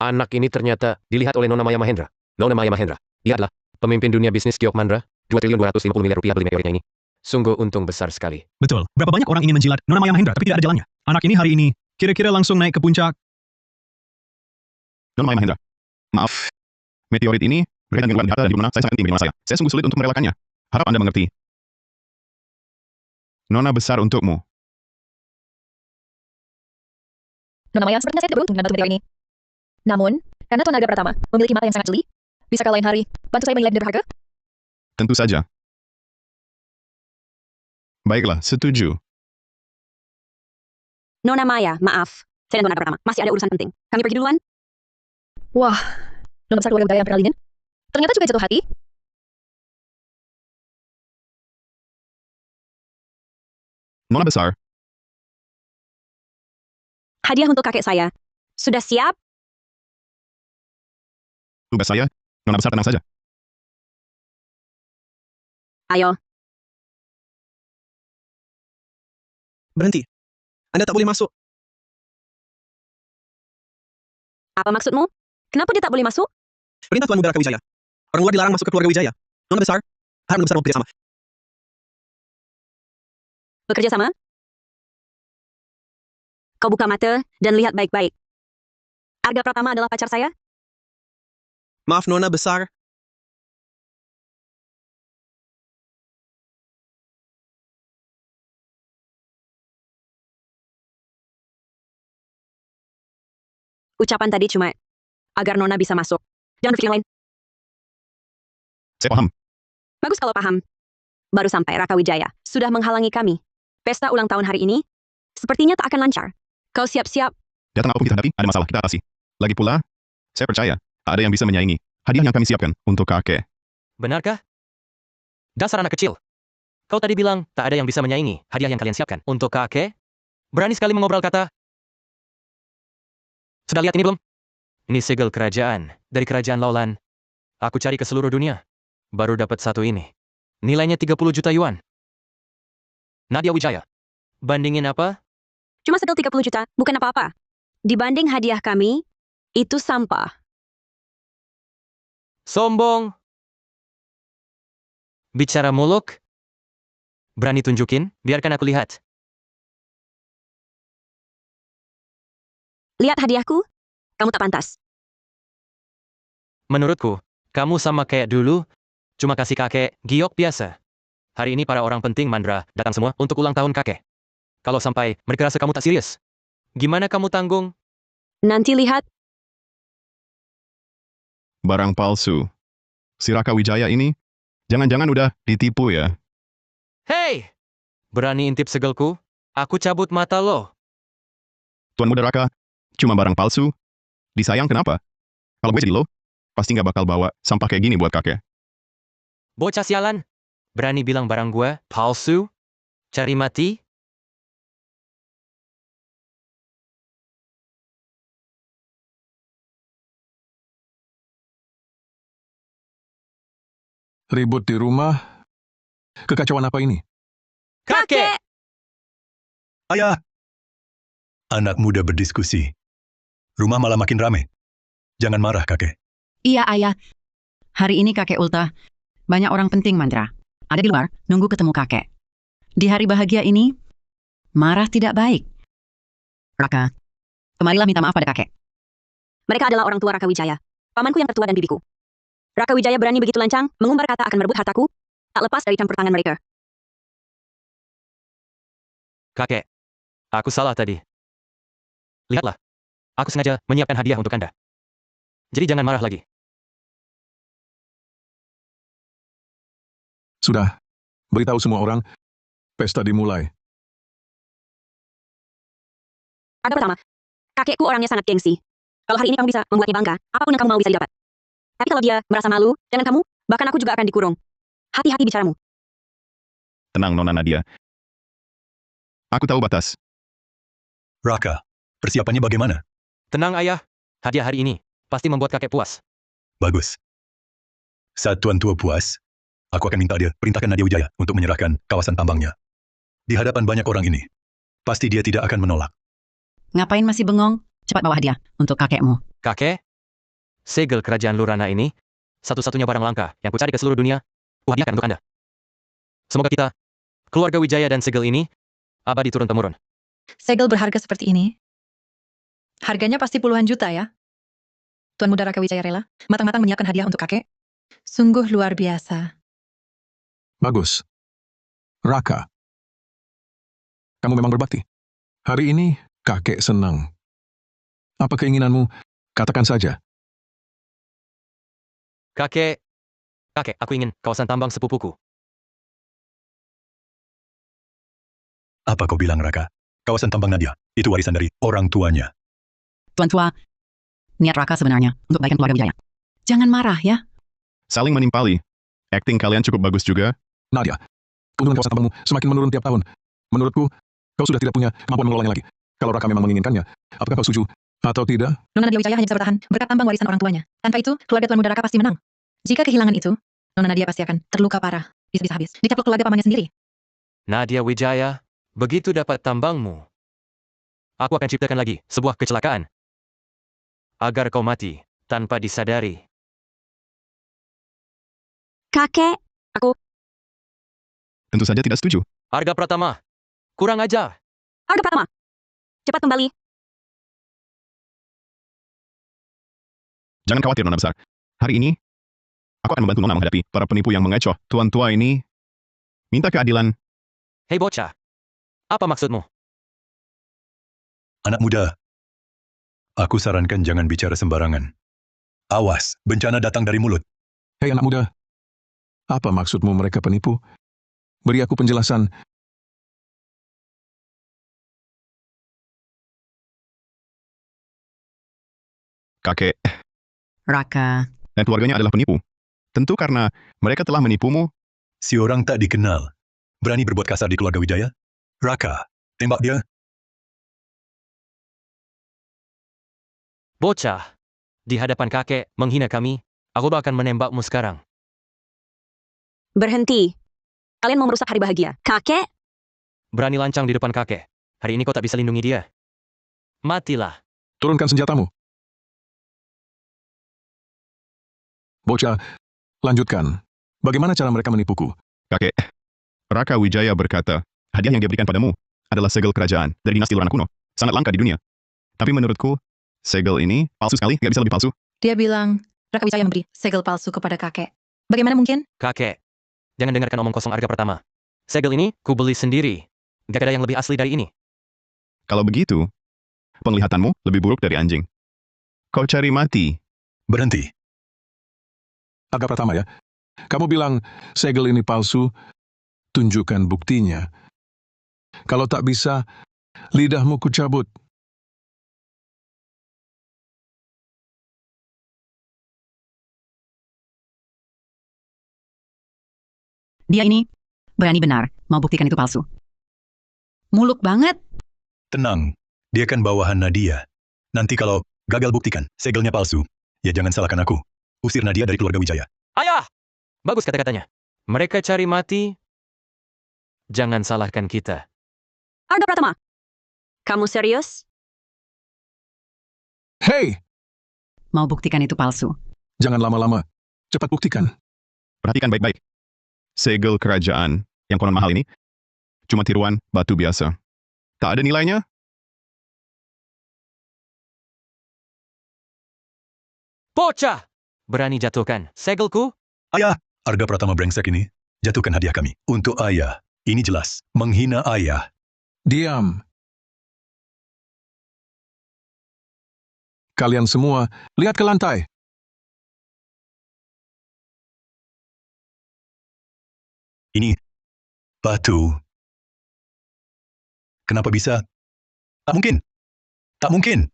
Anak ini ternyata dilihat oleh Nona Maya Mahendra. Nona Maya Mahendra. Dia adalah pemimpin dunia bisnis Giok Mandra. 2.250 miliar rupiah beli meteoritnya ini. Sungguh untung besar sekali. Betul. Berapa banyak orang ini menjilat Nona Maya Mahendra, tapi tidak ada jalannya. Anak ini hari ini, kira-kira langsung naik ke puncak. Nona Maya Mahendra. Maaf. Meteorit ini berkaitan dengan harta di mana saya sangat ingin saya. Saya sungguh sulit untuk merelakannya. Harap Anda mengerti. Nona besar untukmu. Nona Maya, sepertinya saya tidak beruntung dengan batu meteor ini. Namun, karena Tuan Arga Pratama memiliki mata yang sangat jeli, bisakah lain hari bantu saya menilai berharga? Tentu saja. Baiklah, setuju. Nona Maya, maaf. Saya dan Tuan Arga Pratama masih ada urusan penting. Kami pergi duluan. Wah, Nona besar keluarga budaya yang peralihan. Ternyata juga jatuh hati. Nona besar. Hadiah untuk kakek saya. Sudah siap? Tugas saya, Nona besar tenang saja. Ayo. Berhenti. Anda tak boleh masuk. Apa maksudmu? Kenapa dia tak boleh masuk? Perintah Tuan Muda Raka Wijaya. Orang luar dilarang masuk ke keluarga Wijaya. Nona besar, harus besar mau bekerja sama. Bekerja sama? Kau buka mata dan lihat baik-baik. Arga Pratama adalah pacar saya? Maaf Nona besar. Ucapan tadi cuma agar Nona bisa masuk. Jangan berpikir yang lain. Saya paham. Bagus kalau paham. Baru sampai Raka Wijaya sudah menghalangi kami. Pesta ulang tahun hari ini sepertinya tak akan lancar. Kau siap-siap. Datang apapun kita hadapi, ada masalah, kita atasi. Lagi pula, saya percaya, tak ada yang bisa menyaingi hadiah yang kami siapkan untuk kakek. Benarkah? Dasar anak kecil. Kau tadi bilang tak ada yang bisa menyaingi hadiah yang kalian siapkan untuk kakek. Berani sekali mengobrol kata. Sudah lihat ini belum? Ini segel kerajaan dari kerajaan Laulan. Aku cari ke seluruh dunia. Baru dapat satu ini. Nilainya 30 juta yuan. Nadia Wijaya. Bandingin apa? Cuma segel 30 juta, bukan apa-apa. Dibanding hadiah kami, itu sampah. Sombong. Bicara muluk. Berani tunjukin, biarkan aku lihat. Lihat hadiahku, kamu tak pantas. Menurutku, kamu sama kayak dulu, cuma kasih kakek giok biasa. Hari ini para orang penting Mandra datang semua untuk ulang tahun kakek. Kalau sampai mereka rasa kamu tak serius, gimana kamu tanggung? Nanti lihat. Barang palsu. Si Raka Wijaya ini, jangan-jangan udah ditipu ya. Hei! Berani intip segelku? Aku cabut mata lo. Tuan Muda Raka, cuma barang palsu. Disayang kenapa? Kalau gue jadi lo, pasti nggak bakal bawa sampah kayak gini buat kakek. Bocah sialan. Berani bilang barang gue palsu? Cari mati? Ribut di rumah? Kekacauan apa ini? Kakek! Ayah! Anak muda berdiskusi. Rumah malah makin ramai. Jangan marah, kakek. Iya, Ayah. Hari ini kakek ultah. Banyak orang penting, Mandra. Ada di luar, nunggu ketemu kakek. Di hari bahagia ini, marah tidak baik. Raka, kemarilah minta maaf pada kakek. Mereka adalah orang tua Raka Wijaya. Pamanku yang tertua dan bibiku. Raka Wijaya berani begitu lancang, mengumbar kata akan merebut hartaku, tak lepas dari campur tangan mereka. Kakek, aku salah tadi. Lihatlah, aku sengaja menyiapkan hadiah untuk Anda. Jadi jangan marah lagi. Sudah, beritahu semua orang, pesta dimulai. Arga pertama, kakekku orangnya sangat gengsi. Kalau hari ini kamu bisa membuatnya bangga, apapun yang kamu mau bisa didapat. Tapi kalau dia merasa malu, jangan kamu, bahkan aku juga akan dikurung. Hati-hati bicaramu. Tenang, Nona Nadia. Aku tahu batas. Raka, persiapannya bagaimana? Tenang, Ayah. Hadiah hari ini pasti membuat kakek puas. Bagus. Saat Tuan Tua puas, aku akan minta dia perintahkan Nadia Wijaya untuk menyerahkan kawasan tambangnya. Di hadapan banyak orang ini, pasti dia tidak akan menolak. Ngapain masih bengong? Cepat bawa hadiah untuk kakekmu. Kakek, segel kerajaan Lurana ini, satu-satunya barang langka yang kucari ke seluruh dunia, kuhadiahkan untuk Anda. Semoga kita, keluarga Wijaya dan segel ini, abadi turun-temurun. Segel berharga seperti ini. Harganya pasti puluhan juta ya. Tuan Muda Raka Wijaya rela matang-matang menyiapkan hadiah untuk kakek. Sungguh luar biasa. Bagus. Raka, kamu memang berbakti. Hari ini, kakek senang. Apa keinginanmu? Katakan saja. Kakek, aku ingin kawasan tambang sepupuku. Apa kau bilang, Raka? Kawasan tambang Nadia, itu warisan dari orang tuanya. Tuan Tua, niat Raka sebenarnya untuk kebaikan keluarga Wijaya. Jangan marah ya. Saling menimpali. Acting kalian cukup bagus juga. Nadia, keuntungan kawasan tambangmu semakin menurun tiap tahun. Menurutku, kau sudah tidak punya kemampuan mengelolanya lagi. Kalau Raka memang menginginkannya, apakah kau setuju atau tidak? Nona Nadia Wijaya hanya bisa bertahan berkat tambang warisan orang tuanya. Tanpa itu, keluarga Tuan Muda Raka pasti menang. Jika kehilangan itu, Nona Nadia pasti akan terluka parah. Bisa-bisa habis. Dicaplok keluarga pamannya sendiri. Nadia Wijaya, Begitu dapat tambangmu, aku akan ciptakan lagi sebuah kecelakaan. Agar kau mati tanpa disadari. Kakek, Tentu saja tidak setuju. Arga Pratama, kurang ajar. Arga Pratama, cepat kembali. Jangan khawatir, Nona Besar. Hari ini, aku akan membantu Nona menghadapi para penipu yang mengecoh. Tuan tua ini minta keadilan. Hei bocah, apa maksudmu? Anak muda, aku sarankan jangan bicara sembarangan. Awas, bencana datang dari mulut. Hei anak muda, apa maksudmu mereka penipu? Beri aku penjelasan. Kakek Raka, dan keluarganya adalah penipu. Tentu karena mereka telah menipumu. Si orang tak dikenal. Berani berbuat kasar di keluarga Wijaya? Raka, tembak dia. Bocah, di hadapan kakek menghina kami, aku akan menembakmu sekarang. Berhenti. Kalian mau merusak hari bahagia. Kakek, Berani lancang di depan kakek. Hari ini kau tak bisa lindungi dia. Matilah. Turunkan senjatamu. Bocah, lanjutkan. Bagaimana cara mereka menipuku? Kakek, Raka Wijaya berkata, hadiah yang dia berikan padamu adalah segel kerajaan dari dinasti Lorana kuno. Sangat langka di dunia. Tapi menurutku, segel ini palsu sekali, nggak bisa lebih palsu. Dia bilang, Raka Wijaya memberi segel palsu kepada kakek. Bagaimana mungkin? Kakek, jangan dengarkan omong kosong Arga Pratama. Segel ini ku beli sendiri. Gak ada yang lebih asli dari ini. Kalau begitu, penglihatanmu lebih buruk dari anjing. Kau cari mati. Berhenti. Arga Pratama ya. Kamu bilang segel ini palsu, tunjukkan buktinya. Kalau tak bisa, lidahmu kucabut. dia ini berani benar mau buktikan itu palsu. Muluk banget. Tenang, dia kan bawahan Nadia. Nanti kalau gagal buktikan segelnya palsu, ya jangan salahkan aku. Usir Nadia dari keluarga Wijaya. Ayah! Bagus kata-katanya. Mereka cari mati, jangan salahkan kita. Arga Pratama, kamu serius? Hei! Mau buktikan itu palsu. Jangan lama-lama. Cepat buktikan. Perhatikan baik-baik. Segel kerajaan yang konon mahal ini cuma tiruan batu biasa. Tak ada nilainya. Bocah! Berani jatuhkan segelku? Ayah, Arga Pratama brengsek ini, jatuhkan hadiah kami. Untuk ayah, ini jelas menghina ayah. Diam. Kalian semua, lihat ke lantai. Ini batu. Kenapa bisa? Tak mungkin. Tak mungkin.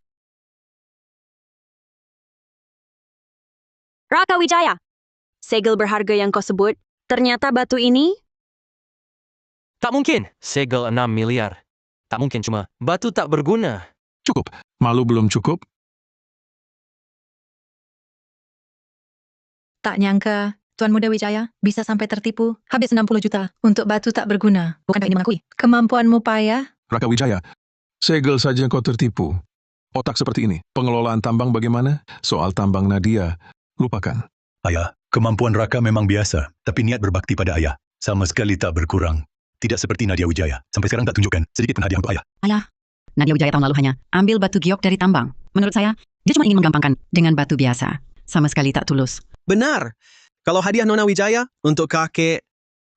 Raka Wijaya, segel berharga yang kau sebut, ternyata batu ini? Tak mungkin. Segel 6 miliar. Tak mungkin cuma batu tak berguna. Cukup. Malu belum cukup? Tak nyangka, Tuan Muda Wijaya bisa sampai tertipu habis 60 juta untuk batu tak berguna. Bukankah ini mengakui kemampuanmu payah? Raka Wijaya, segel saja kau tertipu. Otak seperti ini. Pengelolaan tambang bagaimana? Soal tambang Nadia, lupakan. Ayah, kemampuan Raka memang biasa, tapi niat berbakti pada ayah sama sekali tak berkurang. Tidak seperti Nadia Wijaya. Sampai sekarang tak tunjukkan sedikit pun hadiah untuk ayah. Ayah, Nadia Wijaya tahun lalu hanya ambil batu giok dari tambang. Menurut saya, dia cuma ingin menggampangkan dengan batu biasa. Sama sekali tak tulus. Benar. Kalau hadiah Nona Wijaya untuk kakek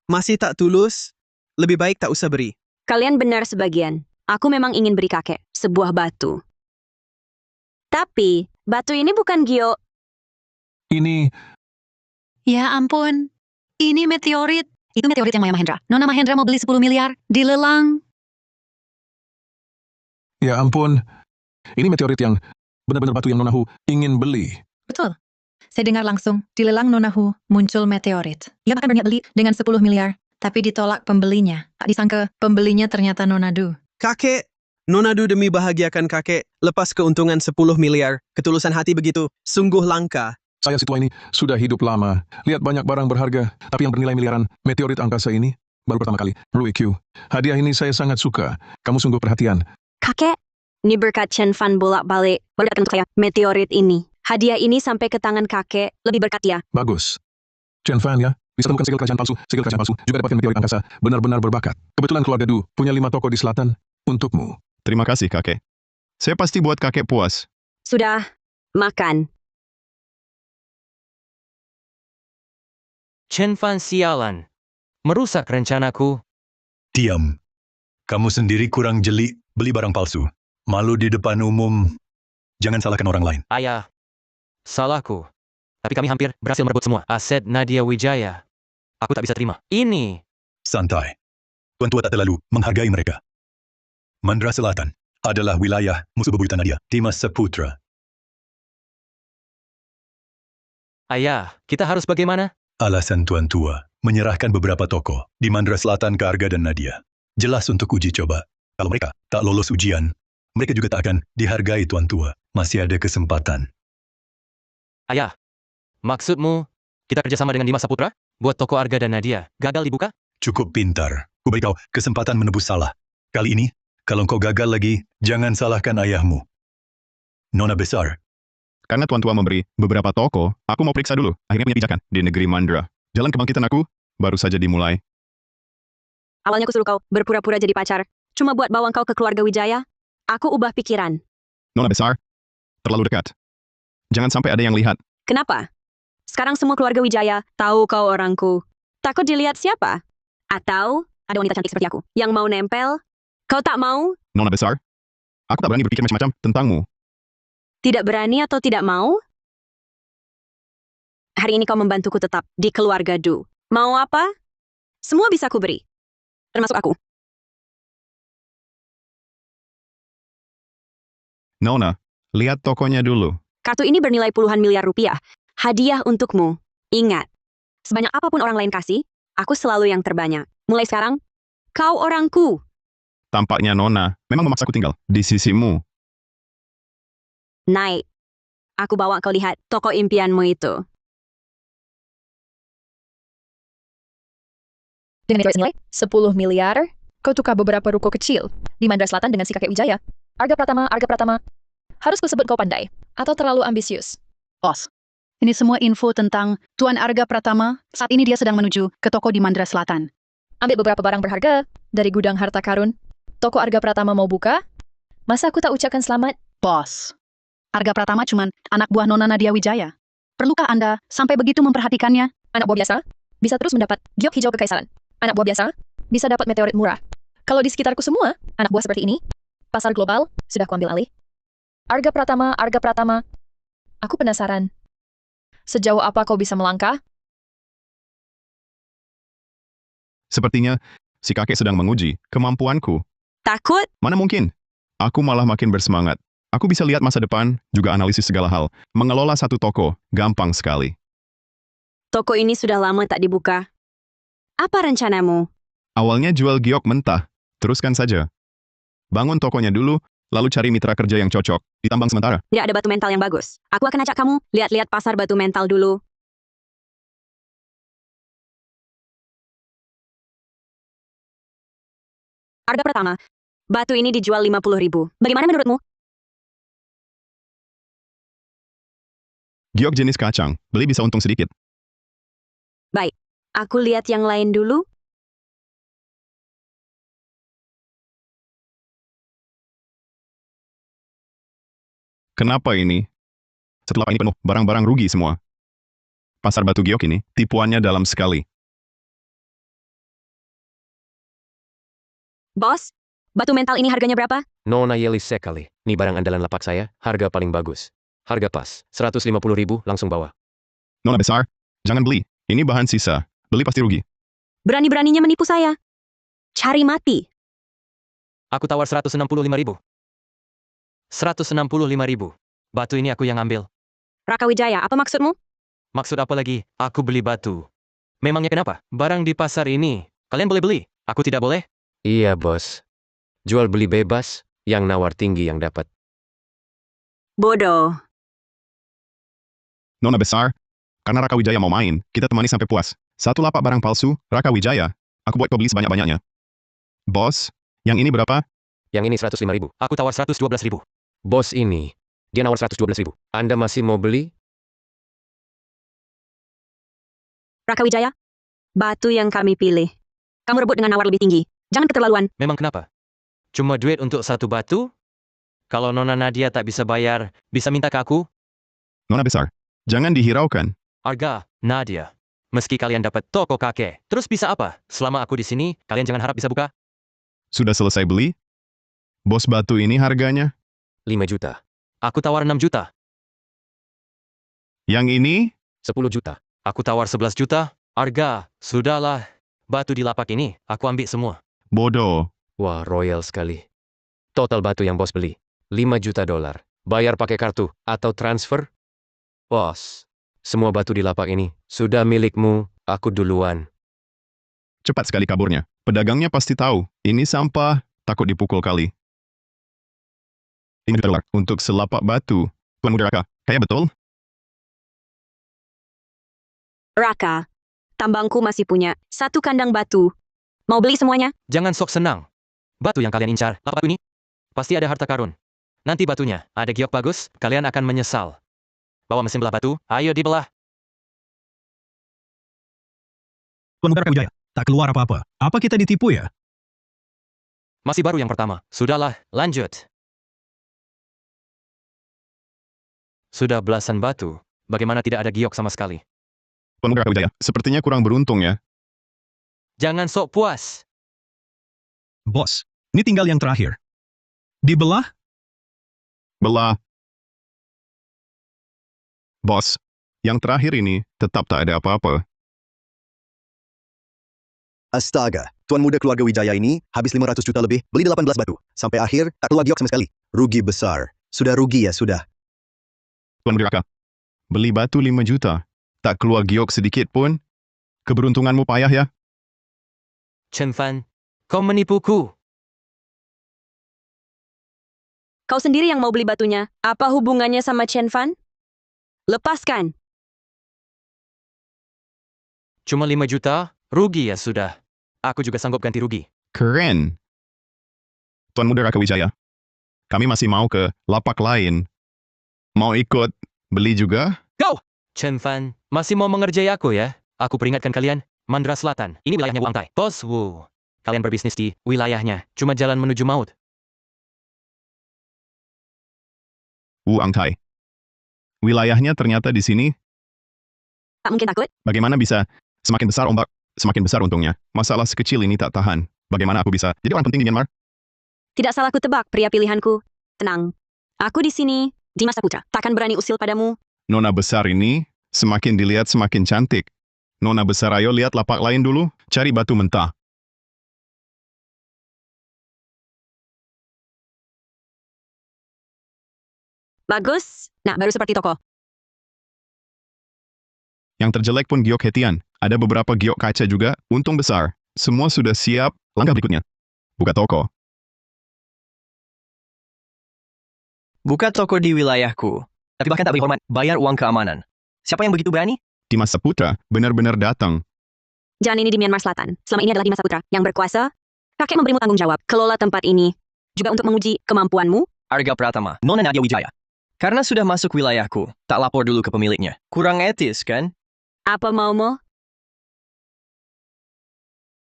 masih tak tulus, lebih baik tak usah beri. Kalian benar sebagian. Aku memang ingin beri kakek sebuah batu. Tapi, batu ini bukan giok. Ini, Ya ampun, ini meteorit. Itu meteorit yang Maya Mahendra. Nona Mahendra mau beli 10 miliar. Dilelang. ya ampun. Ini meteorit yang benar-benar batu yang Nonahu ingin beli. Betul. Saya dengar langsung, di lelang Nonahu muncul meteorit. Ia bahkan berniat beli dengan 10 miliar, tapi ditolak pembelinya. Tak disangka, pembelinya ternyata Nonadu. Kakek, Nonadu demi bahagiakan kakek, lepas keuntungan 10 miliar. Ketulusan hati begitu, sungguh langka. Saya si tua ini sudah hidup lama. Lihat banyak barang berharga, tapi yang bernilai miliaran, meteorit angkasa ini, Baru pertama kali. Louis Q. Hadiah ini saya sangat suka. Kamu sungguh perhatian. Kakek, ini berkat Chen Fan bolak-balik. Baru datang untuk saya, meteorit ini. Hadiah ini sampai ke tangan kakek, lebih berkat ya. Bagus. Chen Fan ya. Bisa temukan segel kerajaan palsu. Segel kerajaan palsu juga dapatkan meteorit angkasa. Benar-benar berbakat. Kebetulan keluarga Du punya 5 toko di selatan untukmu. Terima kasih, kakek. Saya pasti buat kakek puas. Sudah, makan. Chen Fan sialan. Merusak rencanaku. Diam. Kamu sendiri kurang jeli beli barang palsu. Malu di depan umum. Jangan salahkan orang lain. Ayah. Salahku. Tapi kami hampir berhasil merebut semua aset Nadia Wijaya. Aku tak bisa terima. Ini. Santai. Tuan tua tak terlalu menghargai mereka. Mandra Selatan adalah wilayah musuh bebuyutan Nadia, Dimas Saputra. Ayah, kita harus bagaimana? Alasan tuan tua menyerahkan beberapa toko di Mandra Selatan ke Arga dan Nadia. Jelas untuk uji coba. Kalau mereka tak lolos ujian, mereka juga tak akan dihargai tuan tua. Masih ada kesempatan. Ayah, maksudmu kita kerjasama dengan Dimas Saputra? Buat toko Arga dan Nadia gagal dibuka? Cukup pintar. Ku beri kau kesempatan menebus salah. Kali ini, kalau kau gagal lagi, jangan salahkan ayahmu. Nona besar. Karena tuan tua memberi beberapa toko, aku mau periksa dulu. Akhirnya punya pijakan di negeri Mandra. Jalan kebangkitan aku baru saja dimulai. Awalnya aku suruh kau berpura-pura jadi pacar. Cuma buat bawa kau ke keluarga Wijaya. Aku ubah pikiran. Nona besar, terlalu dekat. Jangan sampai ada yang lihat. Kenapa? Sekarang semua keluarga Wijaya tahu kau orangku. Takut dilihat siapa? Atau ada wanita cantik seperti aku yang mau nempel? Kau tak mau? Nona besar, aku tak berani berpikir macam-macam tentangmu. Tidak berani atau tidak mau? Hari ini kau membantuku tetap di keluarga Du. Mau apa? Semua bisa ku beri. Termasuk aku. Nona, lihat tokonya dulu. Kartu ini bernilai puluhan miliar rupiah. Hadiah untukmu. Ingat, sebanyak apapun orang lain kasih, aku selalu yang terbanyak. Mulai sekarang, kau orangku. Tampaknya Nona memang memaksaku tinggal di sisimu. Naik. Aku bawa kau lihat toko impianmu itu. Dengan meteorit senilai 10 miliar, kau tukar beberapa ruko kecil di Mandra Selatan dengan si kakek Wijaya. Arga Pratama. Harus kusebut kau pandai atau terlalu ambisius? Bos, ini semua info tentang Tuan Arga Pratama. Saat ini dia sedang menuju ke toko di Mandra Selatan. Ambil beberapa barang berharga dari gudang harta karun. Toko Arga Pratama mau buka? Masa aku tak ucapkan selamat? Bos, Arga Pratama cuman anak buah Nona Nadia Wijaya. Perlukah Anda sampai begitu memperhatikannya? Anak buah biasa bisa terus mendapat giok hijau kekaisaran. Anak buah biasa bisa dapat meteorit murah. Kalau di sekitarku semua, anak buah seperti ini, pasar global sudah kuambil alih. Arga Pratama. Aku penasaran. Sejauh apa kau bisa melangkah? Sepertinya si kakek sedang menguji kemampuanku. Takut? Mana mungkin? Aku malah makin bersemangat. Aku bisa lihat masa depan, juga analisis segala hal. Mengelola satu toko, gampang sekali. Toko ini sudah lama tak dibuka. Apa rencanamu? Awalnya jual giok mentah, teruskan saja. Bangun tokonya dulu, lalu cari mitra kerja yang cocok, ditambang sementara. Tidak ada batu mental yang bagus. Aku akan ajak kamu lihat-lihat pasar batu mental dulu. Harga pertama, batu ini dijual 50.000. Bagaimana menurutmu? Giok jenis kacang, beli bisa untung sedikit. Baik, aku lihat yang lain dulu. Kenapa ini? Setelah ini penuh, barang-barang rugi semua. Pasar batu giok ini, tipuannya dalam sekali. Bos, batu mental ini harganya berapa? Nona Yelis sekali. Ini barang andalan lapak saya, harga paling bagus. Harga pas, 150.000 langsung bawa. Nona besar, jangan beli. Ini bahan sisa. Beli pasti rugi. Berani-beraninya menipu saya. Cari mati. Aku tawar 165.000. 165.000. Batu ini aku yang ambil. Raka Wijaya, apa maksudmu? Maksud apa lagi? Aku beli batu. Memangnya kenapa? Barang di pasar ini, kalian boleh beli. Aku tidak boleh? Iya, bos. Jual beli bebas, yang nawar tinggi yang dapat. Bodoh. Nona besar, karena Raka Wijaya mau main, kita temani sampai puas. Satu lapak barang palsu, Raka Wijaya. Aku buat kau beli sebanyak-banyaknya. Bos, yang ini berapa? Yang ini 105.000. Aku tawar 112.000. Bos ini, dia nawar 112.000. Anda masih mau beli? Raka Wijaya, batu yang kami pilih. Kamu rebut dengan nawar lebih tinggi. Jangan keterlaluan. Memang kenapa? Cuma duit untuk satu batu? Kalau Nona Nadia tak bisa bayar, bisa minta ke aku? Nona besar, jangan dihiraukan. Arga, Nadia. Meski kalian dapat toko kakek, terus bisa apa? Selama aku di sini, kalian jangan harap bisa buka. Sudah selesai beli? Bos batu ini harganya? 5 juta. Aku tawar 6 juta. Yang ini? 10 juta. Aku tawar 11 juta. Arga, sudahlah. Batu di lapak ini, aku ambil semua. Bodoh. Wah, royal sekali. Total batu yang bos beli, 5 juta dolar. Bayar pakai kartu atau transfer? Bos, semua batu di lapak ini sudah milikmu, aku duluan. Cepat sekali kaburnya. Pedagangnya pasti tahu. Ini sampah, takut dipukul kali. 5 juta dolar untuk selapak batu. Tuan Muda Raka, kaya betul? Raka, tambangku masih punya 1 kandang batu. Mau beli semuanya? Jangan sok senang. Batu yang kalian incar, lapak ini, pasti ada harta karun. Nanti batunya ada giok bagus, kalian akan menyesal. Bawa mesin belah batu, ayo dibelah. Tuan Muda Raka Wijaya, tak keluar apa-apa. Apa kita ditipu ya? Masih baru yang pertama. Sudahlah, lanjut. Sudah belasan batu, bagaimana tidak ada giok sama sekali? Tuan Muda Raka Wijaya, sepertinya kurang beruntung ya. Jangan sok puas. Bos, ini tinggal yang terakhir. Dibelah? Belah. Bos, yang terakhir ini tetap tak ada apa-apa. Astaga, Tuan Muda Keluarga Wijaya ini habis 500 juta lebih, beli 18 batu. Sampai akhir, tak keluar giok sama sekali. Rugi besar. Sudah rugi ya, sudah. Tuan Muda Raka, beli batu 5 juta. Tak keluar giok sedikit pun. Keberuntunganmu payah ya. Chen Fan, kau menipuku. Kau sendiri yang mau beli batunya. Apa hubungannya sama Chen Fan? Lepaskan. Cuma 5 juta, rugi ya sudah. Aku juga sanggup ganti rugi. Keren. Tuan Muda Raka Wijaya, kami masih mau ke lapak lain. Mau ikut beli juga? Go! Chen Fan, masih mau mengerjai aku ya? Aku peringatkan kalian, Mandra Selatan, ini wilayahnya Wang Tai. Bos Wu, kalian berbisnis di wilayahnya, cuma jalan menuju maut. Wuang Tai. Wilayahnya ternyata di sini. Tak mungkin takut. Bagaimana bisa semakin besar ombak, semakin besar untungnya. Masalah sekecil ini tak tahan. Bagaimana aku bisa jadi orang penting di Myanmar? Tidak salah ku tebak, pria pilihanku. Tenang. Aku di sini, di masa putra. Takkan berani usil padamu. Nona besar ini semakin dilihat semakin cantik. Nona besar, ayo lihat lapak lain dulu, cari batu mentah. Bagus. Nah, baru seperti toko. Yang terjelek pun giok hetian. Ada beberapa giok kaca juga, untung besar. Semua sudah siap, langkah berikutnya. Buka toko. Buka toko di wilayahku. Tapi bahkan tak beri hormat, bayar uang keamanan. Siapa yang begitu berani? Dimas Saputra benar-benar datang. Jalan ini di Myanmar Selatan. Selama ini adalah Dimas Saputra yang berkuasa. Kakek memberimu tanggung jawab. Kelola tempat ini. Juga untuk menguji kemampuanmu. Arga Pratama, Nona Nadia Wijaya. Karena sudah masuk wilayahku, tak lapor dulu ke pemiliknya. Kurang etis, kan? Apa maumu?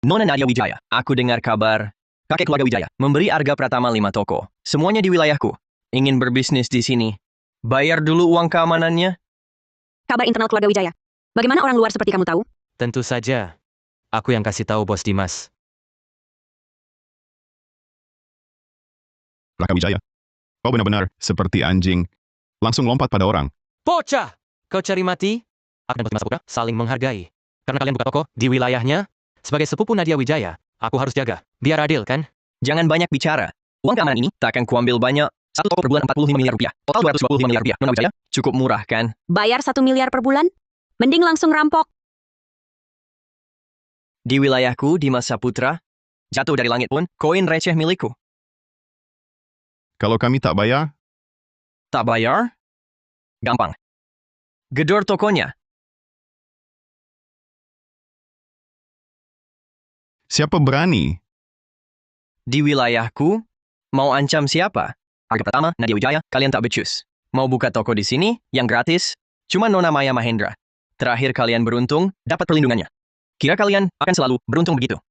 Nona Nadia Wijaya, aku dengar kabar kakek keluarga Wijaya memberi Arga Pratama 5 toko. Semuanya di wilayahku. Ingin berbisnis di sini. Bayar dulu uang keamanannya. Kabar internal keluarga Wijaya. Bagaimana orang luar seperti kamu tahu? Tentu saja. Aku yang kasih tahu Bos Dimas. Raka Wijaya, kau benar-benar seperti anjing. Langsung lompat pada orang. Bocah! Kau cari mati? Aku dan Bos Dimas Saputra saling menghargai. Karena kalian buka toko di wilayahnya, sebagai sepupu Nadia Wijaya, aku harus jaga. Biar adil, kan? Jangan banyak bicara. Uang keamanan ini tak akan kuambil banyak. Satu toko per bulan 45 miliar rupiah. Total 225 miliar rupiah. Nona Wijaya, cukup murah, kan? Bayar 1 miliar per bulan? Mending langsung rampok. Di wilayahku, Dimas Saputra, jatuh dari langit pun, koin receh milikku. Kalau kami tak bayar, Tak bayar? Gampang. Gedor tokonya. Siapa berani? Di wilayahku, mau ancam siapa? Harga pertama, Nadia Wijaya, kalian tak becus. Mau buka toko di sini, yang gratis, cuma Nona Maya Mahendra. Terakhir kalian beruntung, dapat perlindungannya. Kira kalian akan selalu beruntung begitu.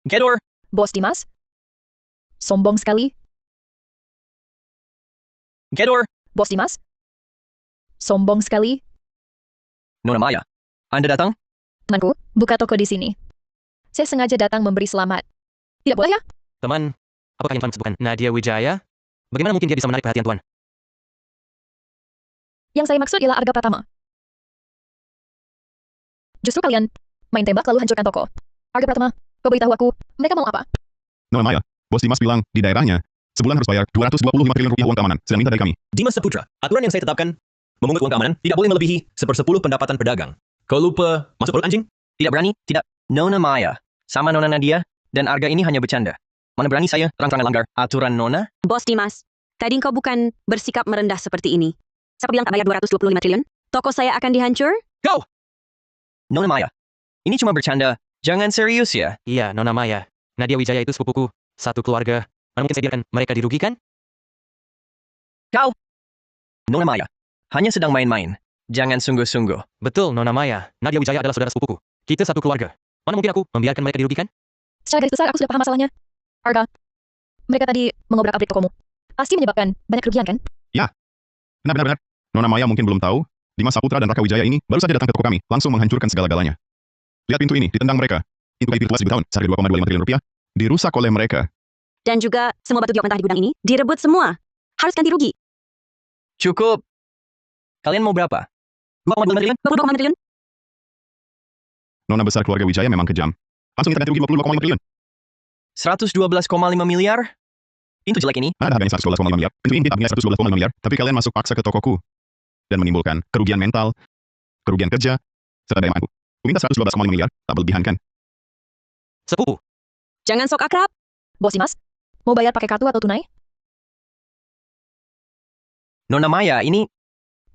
Gedor! Bos Dimas? Sombong sekali. Gedor! Bos Dimas? Sombong sekali. Nona Maya, Anda datang? Temanku, buka toko di sini. Saya sengaja datang memberi selamat. Tidak boleh ya? Teman, apakah yang Tuan sebutkan Nadia Wijaya? Bagaimana mungkin dia bisa menarik perhatian Tuan? Yang saya maksud ialah Arga Pratama. Justru kalian main tembak lalu hancurkan toko. Arga Pratama, kau beritahu aku, mereka mau apa? Nona Maya, Bos Dimas bilang di daerahnya, sebulan harus bayar 225 triliun rupiah uang keamanan, sedang minta dari kami. Dimas Saputra, aturan yang saya tetapkan, memungut uang keamanan tidak boleh melebihi 1/10 pendapatan pedagang. Kau lupa masuk perut anjing? Tidak berani, tidak. Nona Maya, sama Nona Nadia, dan Arga ini hanya bercanda. Mana berani saya terang-terangan langgar aturan Nona? Bos Dimas, tadi kau bukan bersikap merendah seperti ini. Siapa bilang tak bayar 225 triliun? Toko saya akan dihancur? Kau! Nona Maya, ini cuma bercanda. Jangan serius ya. Iya, Nona Maya. Nadia Wijaya itu sepupuku. Satu keluarga. Mana mungkin saya biarkan mereka dirugikan? Kau! Nona Maya, hanya sedang main-main. Jangan sungguh-sungguh. Betul, Nona Maya. Nadia Wijaya adalah saudara sepupuku. Kita satu keluarga. Mana mungkin aku membiarkan mereka dirugikan? Secara garis besar aku sudah paham masalahnya. Arga, mereka tadi mengobrak-abrik tokomu. Pasti menyebabkan banyak kerugian kan? Benar. Nona Maya mungkin belum tahu, Dimas Saputra dan Raka Wijaya ini baru saja datang ke toko kami, langsung menghancurkan segala-galanya. Lihat pintu ini, ditendang mereka. Pintu kayu virtual 1.000 tahun, seharga 2,25 triliun rupiah, dirusak oleh mereka. Dan juga semua batu giok mentah di gudang ini direbut semua. Harus ganti rugi. Cukup. Kalian mau berapa? 2,25 triliun? 22,5 triliun? Nona besar keluarga Wijaya memang kejam. Langsung kita ganti rugi 22,5 triliun. 112,5 miliar? Pintu jelek ini? Ada harganya 112,5 miliar. Pintu ini harganya 112,5 miliar, tapi kalian masuk paksa ke tokoku. Dan menimbulkan kerugian mental, kerugian kerja, serta daya mampu. Ku minta 112,5 miliar, tak berlebihan kan? Sepupu. Jangan sok akrab. Bos Dimas, mau bayar pakai kartu atau tunai? Nona Maya, ini...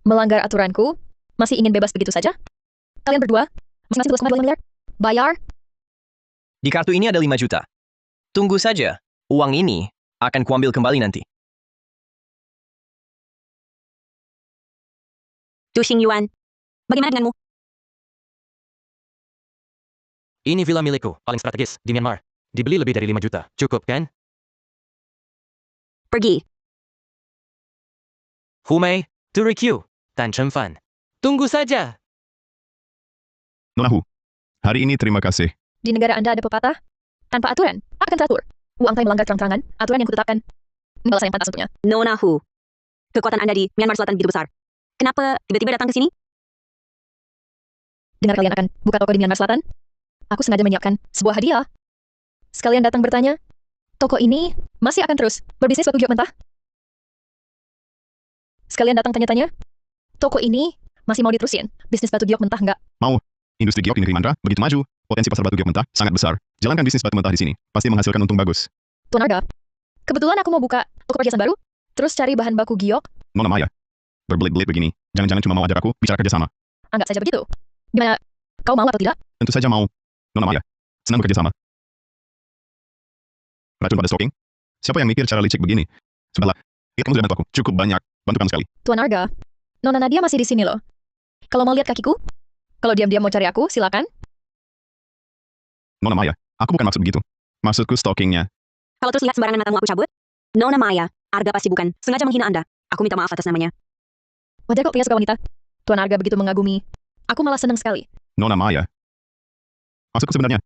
Melanggar aturanku? Masih ingin bebas begitu saja? Kalian berdua? Masing-masing 12,25 miliar? Bayar? Di kartu ini ada 5 juta. Tunggu saja. Uang ini akan kuambil kembali nanti. Du Xingyuan, bagaimana denganmu? Ini villa milikku, paling strategis, di Myanmar. Dibeli lebih dari 5 juta. Cukup, kan? Pergi. Hu Mei, Tu Rikyu, Tan Chenfan. Tunggu saja. Nona Hu, hari ini terima kasih. Di negara Anda ada pepatah? Tanpa aturan, akan teratur. Uang Thai melanggar terang-terangan, aturan yang kutetapkan. Ini balasan yang pantas untuknya. Nona Hu, kekuatan Anda di Myanmar Selatan begitu besar. Kenapa tiba-tiba datang ke sini? Dengar kalian akan buka toko di Myanmar Selatan? Aku sengaja menyiapkan sebuah hadiah. Sekalian datang bertanya, toko ini masih akan terus berbisnis batu giok mentah? Sekalian datang tanya-tanya, toko ini masih mau diterusin? Bisnis batu giok mentah enggak? Mau. Industri giok di negeri Mandra begitu maju, potensi pasar batu giok mentah sangat besar. Jalankan bisnis batu mentah di sini, pasti menghasilkan untung bagus. Tuan Arga, kebetulan aku mau buka toko perhiasan baru, terus cari bahan baku giok. Nona Maya, berbelit-belit begini, jangan-jangan cuma mau ajak aku bicara kerjasama. Anggap saja begitu. Gimana? Kau mau atau tidak? Tentu saja mau. Nona Maya, senang bekerjasama. Racun pada stocking? Siapa yang mikir cara licik begini? Sudahlah, lihat kamu sudah bantu aku. Cukup banyak, bantu kamu sekali. Tuan Arga, Nona Nadia masih di sini loh. Kalau mau lihat kakiku, kalau diam-diam mau cari aku, silakan. Nona Maya, aku bukan maksud begitu. Maksudku stockingnya. Kalau terus lihat sembarangan matamu aku cabut? Nona Maya, Arga pasti bukan sengaja menghina Anda. Aku minta maaf atas namanya. Wajar kok pria suka wanita. Tuan Arga begitu mengagumi. Aku malah senang sekali. Nona Maya. Maksudku sebenarnya,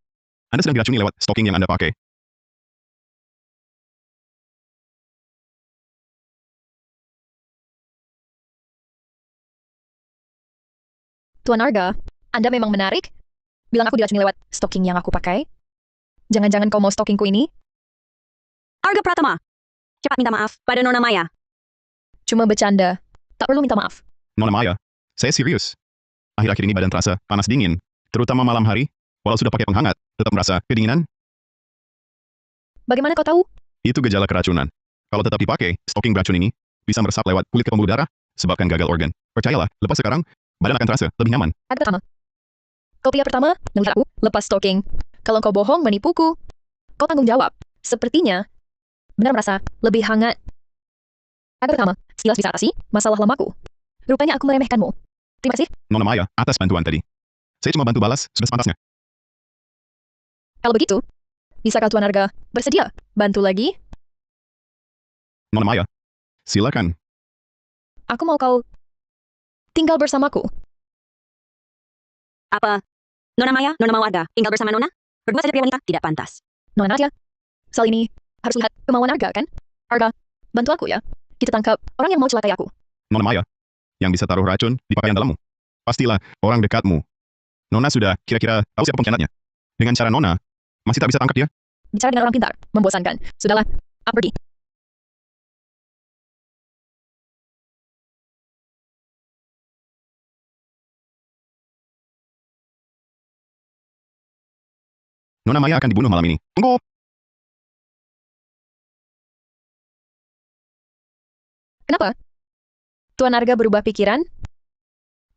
Anda sedang diracuni lewat stocking yang Anda pakai. Tuan Arga, Anda memang menarik. Bilang aku diracuni lewat stocking yang aku pakai. Jangan-jangan kau mau stockingku ini? Arga Pratama, cepat minta maaf pada Nona Maya. Cuma bercanda. Tak perlu minta maaf. Nona Maya, saya serius. Akhir-akhir ini badan terasa panas dingin, terutama malam hari. Walau sudah pakai penghangat, tetap merasa kedinginan. Bagaimana kau tahu? Itu gejala keracunan. Kalau tetap dipakai, stocking beracun ini bisa meresap lewat kulit ke pembuluh darah, sebabkan gagal organ. Percayalah, lepas sekarang, badan akan terasa lebih nyaman. Arga pertama. Kau pria pertama melihat aku lepas stocking. Kalau kau bohong menipuku, kau tanggung jawab. Sepertinya, benar merasa lebih hangat. Agar pertama, sekilas bisa atasi masalah lamaku. Rupanya aku meremehkanmu. Terima kasih. Nona Maya, atas bantuan tadi. Saya cuma bantu balas, sudah sepantasnya. Kalau begitu, bisakah Tuan Arga bersedia bantu lagi? Nona Maya, silakan. Aku mau kau tinggal bersamaku. Apa? Nona Maya, Nona mau Arga, tinggal bersama Nona? Berdua saja pria wanita, tidak pantas. Nona Nadia, soal ini harus lihat kemauan Arga, kan? Arga, bantu aku ya. Kita tangkap orang yang mau celakai aku. Nona Maya, yang bisa taruh racun di pakaian dalammu. Pastilah orang dekatmu. Nona sudah kira-kira tahu siapa pengkhianatnya. Dengan cara Nona, masih tak bisa tangkap dia. Bicara dengan orang pintar, membosankan. Sudahlah, aku pergi. Nona Maya akan dibunuh malam ini. Tunggu! Kenapa? Tuan Arga berubah pikiran?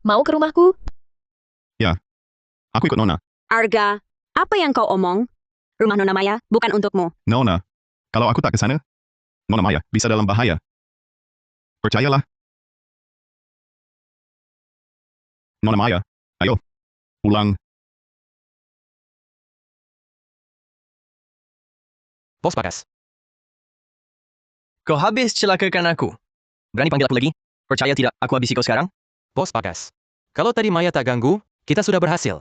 Mau ke rumahku? Ya, aku ikut Nona. Arga, apa yang kau omong? Rumah Nona Maya bukan untukmu. Nona, kalau aku tak ke sana, Nona Maya bisa dalam bahaya. Percayalah. Nona Maya, ayo, pulang. Bos Bagas. Kau habis celakakan aku. Berani panggil aku lagi? Percaya tidak, aku habisi kau sekarang? Bos Bagas. Kalau tadi Maya tak ganggu, kita sudah berhasil.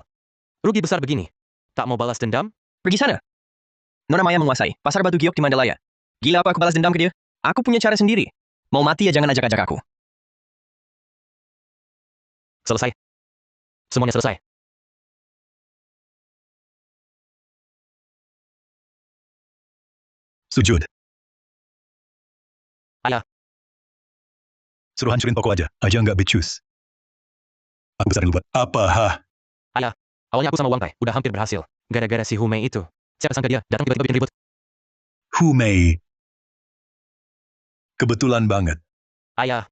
Rugi besar begini. Tak mau balas dendam? Pergi sana. Nona Maya menguasai pasar batu giok di Mandalaya. Gila apa aku balas dendam ke dia? Aku punya cara sendiri. Mau mati ya jangan ajak-ajak aku. Selesai. Semuanya selesai. Sujud. Ayah. Suruh hancurin toko aja nggak becus. Aku besarin lu buat apa, ha? Ayah, awalnya aku sama Wang Tai udah hampir berhasil. Gara-gara si Humei itu. Siapa sangka dia datang tiba-tiba bikin ribut. Humei. Kebetulan banget. Ayah.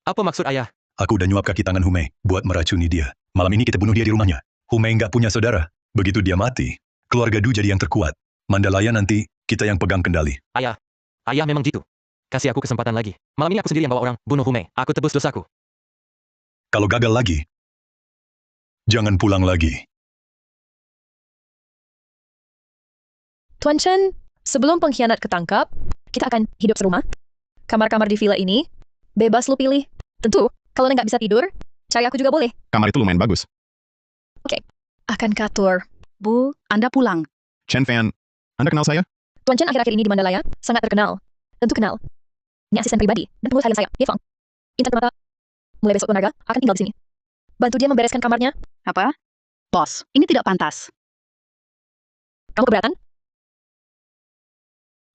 Apa maksud ayah? Aku udah nyuap kaki tangan Humei buat meracuni dia. Malam ini kita bunuh dia di rumahnya. Humei nggak punya saudara. Begitu dia mati, keluarga Du jadi yang terkuat. Mandalaya nanti kita yang pegang kendali. Ayah. Ayah memang gitu. Kasih aku kesempatan lagi. Malam ini aku sendiri yang bawa orang bunuh Humei. Aku tebus dosaku. Kalau gagal lagi, jangan pulang lagi. Tuan Chen, sebelum pengkhianat ketangkap, kita akan hidup serumah. Kamar-kamar di villa ini, bebas lu pilih. Tentu, kalau nggak bisa tidur, cari aku juga boleh. Kamar itu lumayan bagus. Oke, akan katur. Bu, Anda pulang. Chen Fan, Anda kenal saya? Tuan Chen akhir-akhir ini di Mandalaya sangat terkenal. Tentu kenal. Ini asisten pribadi dan pengurus harian saya, Ye Fang. Intan Permata. Mulai besok Tuan Arga akan tinggal di sini. Bantu dia membereskan kamarnya. Apa? Bos, ini tidak pantas. Kamu keberatan?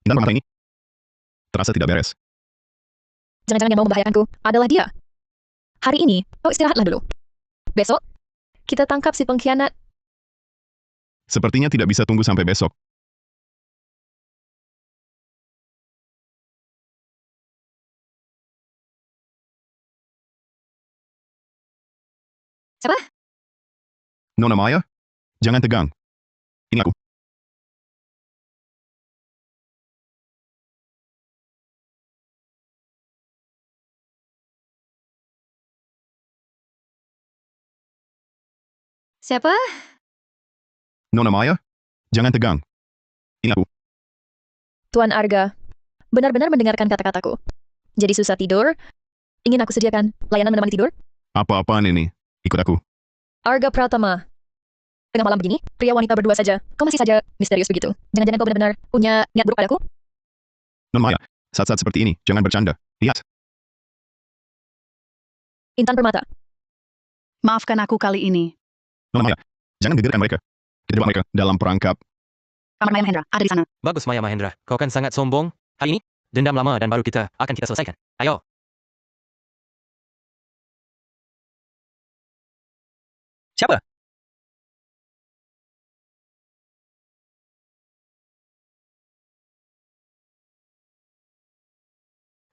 Intan Permata ini terasa tidak beres. Jangan-jangan yang mau membahayakanku adalah dia. Hari ini, kau istirahatlah dulu. Besok, kita tangkap si pengkhianat. Sepertinya tidak bisa tunggu sampai besok. Siapa? Nona Maya, jangan tegang. Ini aku. Siapa? Nona Maya, jangan tegang. Ini aku. Tuan Arga, benar-benar mendengarkan kata-kataku. Jadi susah tidur? Ingin aku sediakan layanan menemani tidur? Apa-apaan ini? Ikut aku. Arga Pratama. Tengah malam begini, pria wanita berdua saja. Kau masih saja misterius begitu. Jangan-jangan kau benar-benar punya niat buruk padaku? Nona Maya, saat-saat seperti ini, jangan bercanda. Lihat. Intan Permata. Maafkan aku kali ini. Nona Maya, jangan gegerkan mereka. Kita bawa mereka dalam perangkap. Kamar Maya Mahendra ada di sana. Bagus Maya Mahendra. Kau kan sangat sombong. Hari ini, dendam lama dan baru kita selesaikan. Ayo. Siapa?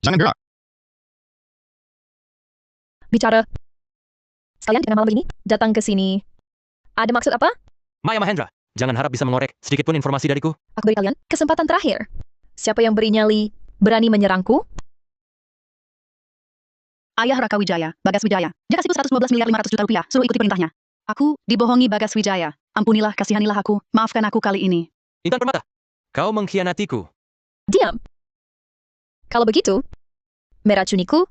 Jangan gerak. Bicara. Sekalian di tengah malam begini, datang ke sini. Ada maksud apa? Maya Mahendra, Jangan harap bisa mengorek sedikit pun informasi dariku. Aku beri kalian kesempatan terakhir. Siapa yang beri nyali berani menyerangku? Ayah Raka Wijaya, Bagas Wijaya. Dia kasihku 112 miliar 500 juta rupiah, suruh ikuti perintahnya. Aku dibohongi Bagas Wijaya. Ampunilah, kasihanilah aku. Maafkan aku kali ini. Intan Permata, kau mengkhianatiku. Diam. Kalau begitu, meracuniku?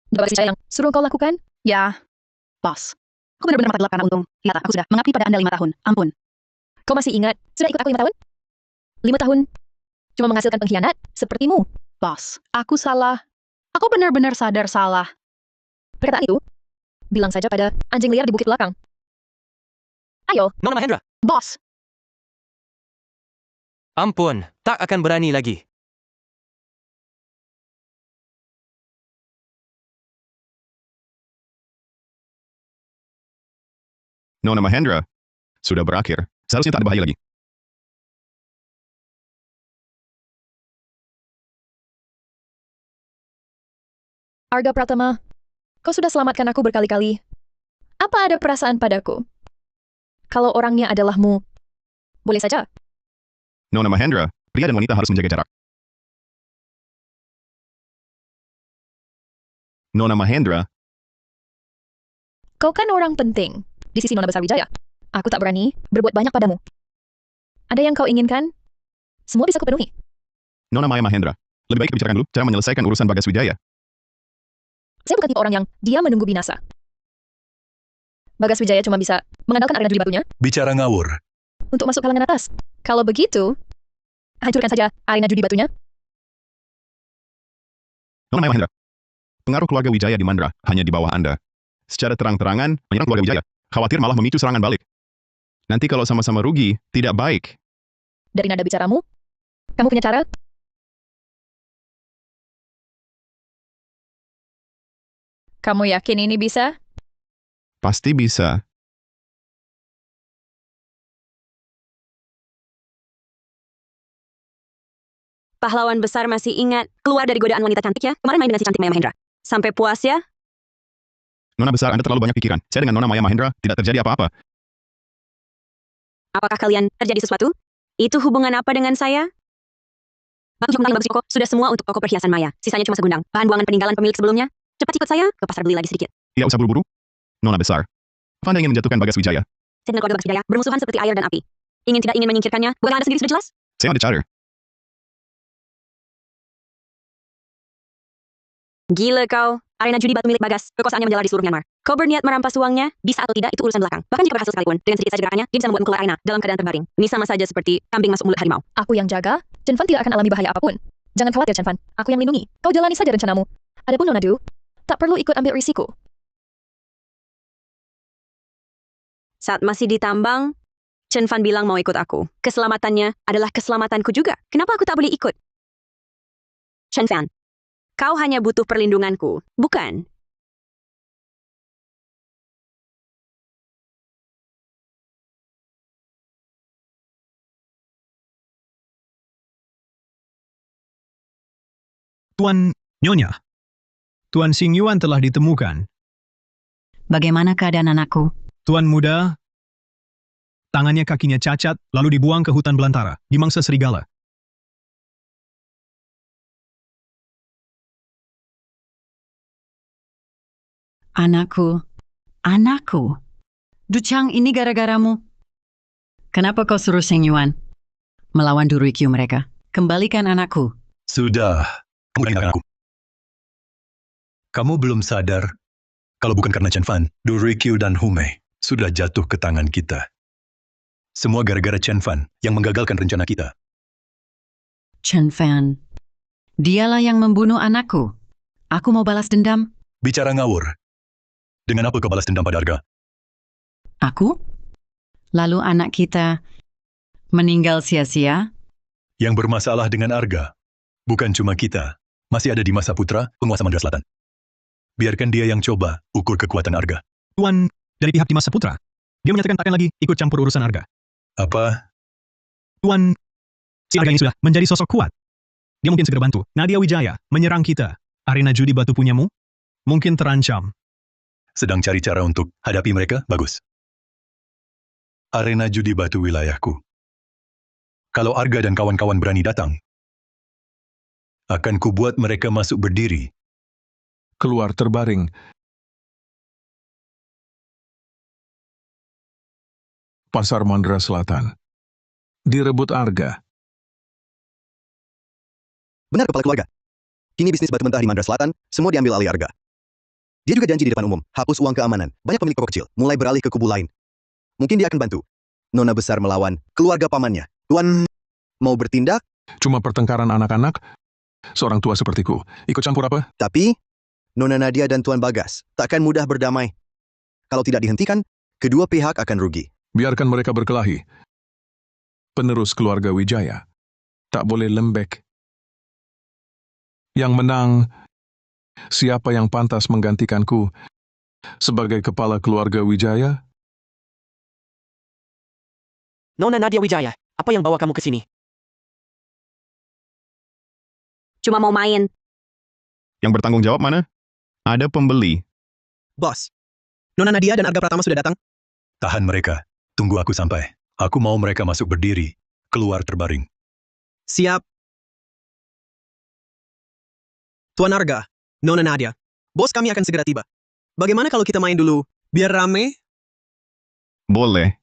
Bagas Wijaya yang suruh kau lakukan? Ya, bos. Aku benar-benar mata gelap karena untung. Lihat, aku sudah mengabdi pada Anda 5 tahun. Ampun. Kau masih ingat, sudah ikut aku 5 tahun? 5 tahun? Cuma menghasilkan pengkhianat, sepertimu. Bos, aku salah. Aku benar-benar sadar salah. Perkataan itu, bilang saja pada anjing liar di bukit belakang. Ayo. Nona Mahendra. Bos. Ampun, tak akan berani lagi. Nona Mahendra, sudah berakhir. Seharusnya tak ada bahaya lagi. Arga Pratama, kau sudah selamatkan aku berkali-kali. Apa ada perasaan padaku? Kalau orangnya adalahmu, boleh saja. Nona Mahendra, pria dan wanita harus menjaga jarak. Nona Mahendra, Kau kan orang penting di sisi Nona Besar Wijaya. Aku tak berani berbuat banyak padamu. Ada yang kau inginkan? Semua bisa kupenuhi. Nona Maya Mahendra, lebih baik bicarakan dulu cara menyelesaikan urusan Bagas Wijaya. Saya bukan tipe orang yang dia menunggu binasa. Bagas Wijaya cuma bisa mengandalkan arena judi batunya Bicara ngawur. untuk masuk kalangan atas. Kalau begitu, hancurkan saja arena judi batunya. Nona Maya Mahendra, pengaruh keluarga Wijaya di Mandra hanya di bawah Anda. Secara terang-terangan, menyerang keluarga Wijaya, khawatir malah memicu serangan balik. Nanti kalau sama-sama rugi, tidak baik. Dari nada bicaramu, kamu punya cara? Kamu yakin ini bisa? Pasti bisa. Pahlawan besar masih ingat keluar dari godaan wanita cantik ya? Kemarin main dengan si cantik Maya Mahendra. Sampai puas ya? Nona besar, Anda terlalu banyak pikiran. Saya dengan Nona Maya Mahendra tidak terjadi apa-apa. Apakah kalian terjadi sesuatu? Itu hubungan apa dengan saya? Bagus Joko, bagus Joko. Sudah semua untuk toko perhiasan Maya. Sisanya cuma segundang. Bahan buangan peninggalan pemilik sebelumnya. Cepat ikut saya ke pasar beli lagi sedikit. Tidak usah buru-buru. Nona besar, apa Anda ingin menjatuhkan Bagas Wijaya? Saya dengan keluarga Bagas Wijaya bermusuhan seperti air dan api. Ingin tidak ingin menyingkirkannya, bukan Anda sendiri sudah jelas? Saya ada cara. Gila kau. Arena judi batu milik Bagas, kekuasaannya menjalar di seluruh Myanmar. Kau berniat merampas uangnya, bisa atau tidak itu urusan belakang. Bahkan jika berhasil sekalipun, dengan sedikit saja gerakannya, dia bisa membuatmu keluar arena dalam keadaan terbaring. Ini sama saja seperti kambing masuk mulut harimau. Aku yang jaga, Chen Fan tidak akan alami bahaya apapun. Jangan khawatir Chen Fan, aku yang lindungi. Kau jalani saja rencanamu. Adapun Nona Du, tak perlu ikut ambil risiko. Saat masih ditambang, Chen Fan bilang mau ikut aku. Keselamatannya adalah keselamatanku juga. Kenapa aku tak boleh ikut? Chen Fan, kau hanya butuh perlindunganku, bukan? Tuan Nyonya, Tuan Xing Yuan telah ditemukan. Bagaimana keadaan anakku? Tuan muda, tangannya kakinya cacat, lalu dibuang ke hutan belantara, dimangsa serigala. Anakku. Ducang ini gara-garamu. Kenapa kau suruh Xing Yuan melawan Du Ruikyu mereka? Kembalikan anakku. Sudah. Kamu dengarkan aku. Kamu belum sadar kalau bukan karena Chen Fan, Du Ruikyu dan Humei sudah jatuh ke tangan kita. Semua gara-gara Chen Fan yang menggagalkan rencana kita. Chen Fan. Dialah yang membunuh anakku. Aku mau balas dendam. Bicara ngawur. Dengan apa kau balas dendam pada Arga? Aku? Lalu anak kita meninggal sia-sia? Yang bermasalah dengan Arga bukan cuma kita. Masih ada Dima Saputra, penguasa Mandra Selatan. Biarkan dia yang coba ukur kekuatan Arga. Tuan dari pihak Dimas Saputra, dia menyatakan takkan lagi ikut campur urusan Arga. Apa? Tuan, si Arga ini sudah menjadi sosok kuat. Dia mungkin segera bantu Nadia Wijaya menyerang kita. Arena judi batu punyamu mungkin terancam. Sedang cari cara untuk hadapi mereka? Bagus. arena judi batu wilayahku. Kalau Arga dan kawan-kawan berani datang, akan kubuat mereka masuk berdiri. Keluar terbaring. Pasar Mandra Selatan. Direbut Arga. Benar, kepala keluarga. Kini bisnis batu mentah di Mandra Selatan, semua diambil alih Arga. Dia juga janji di depan umum, hapus uang keamanan. Banyak pemilik toko kecil, mulai beralih ke kubu lain. Mungkin dia akan bantu Nona besar melawan keluarga pamannya. Tuan mau bertindak? Cuma pertengkaran anak-anak? Seorang tua sepertiku, ikut campur apa? Tapi, Nona Nadia dan Tuan Bagas takkan mudah berdamai. Kalau tidak dihentikan, kedua pihak akan rugi. Biarkan mereka berkelahi. Penerus keluarga Wijaya tak boleh lembek. Yang menang, siapa yang pantas menggantikanku sebagai kepala keluarga Wijaya? Nona Nadia Wijaya, apa yang bawa kamu ke sini? Cuma mau main. Yang bertanggung jawab mana? Ada pembeli. Bos, Nona Nadia dan Arga Pratama sudah datang. Tahan mereka. Tunggu aku sampai. Aku mau mereka masuk berdiri, keluar terbaring. Siap. Tuan Arga, Nona Nadia, bos kami akan segera tiba. Bagaimana kalau kita main dulu? Biar rame. Boleh.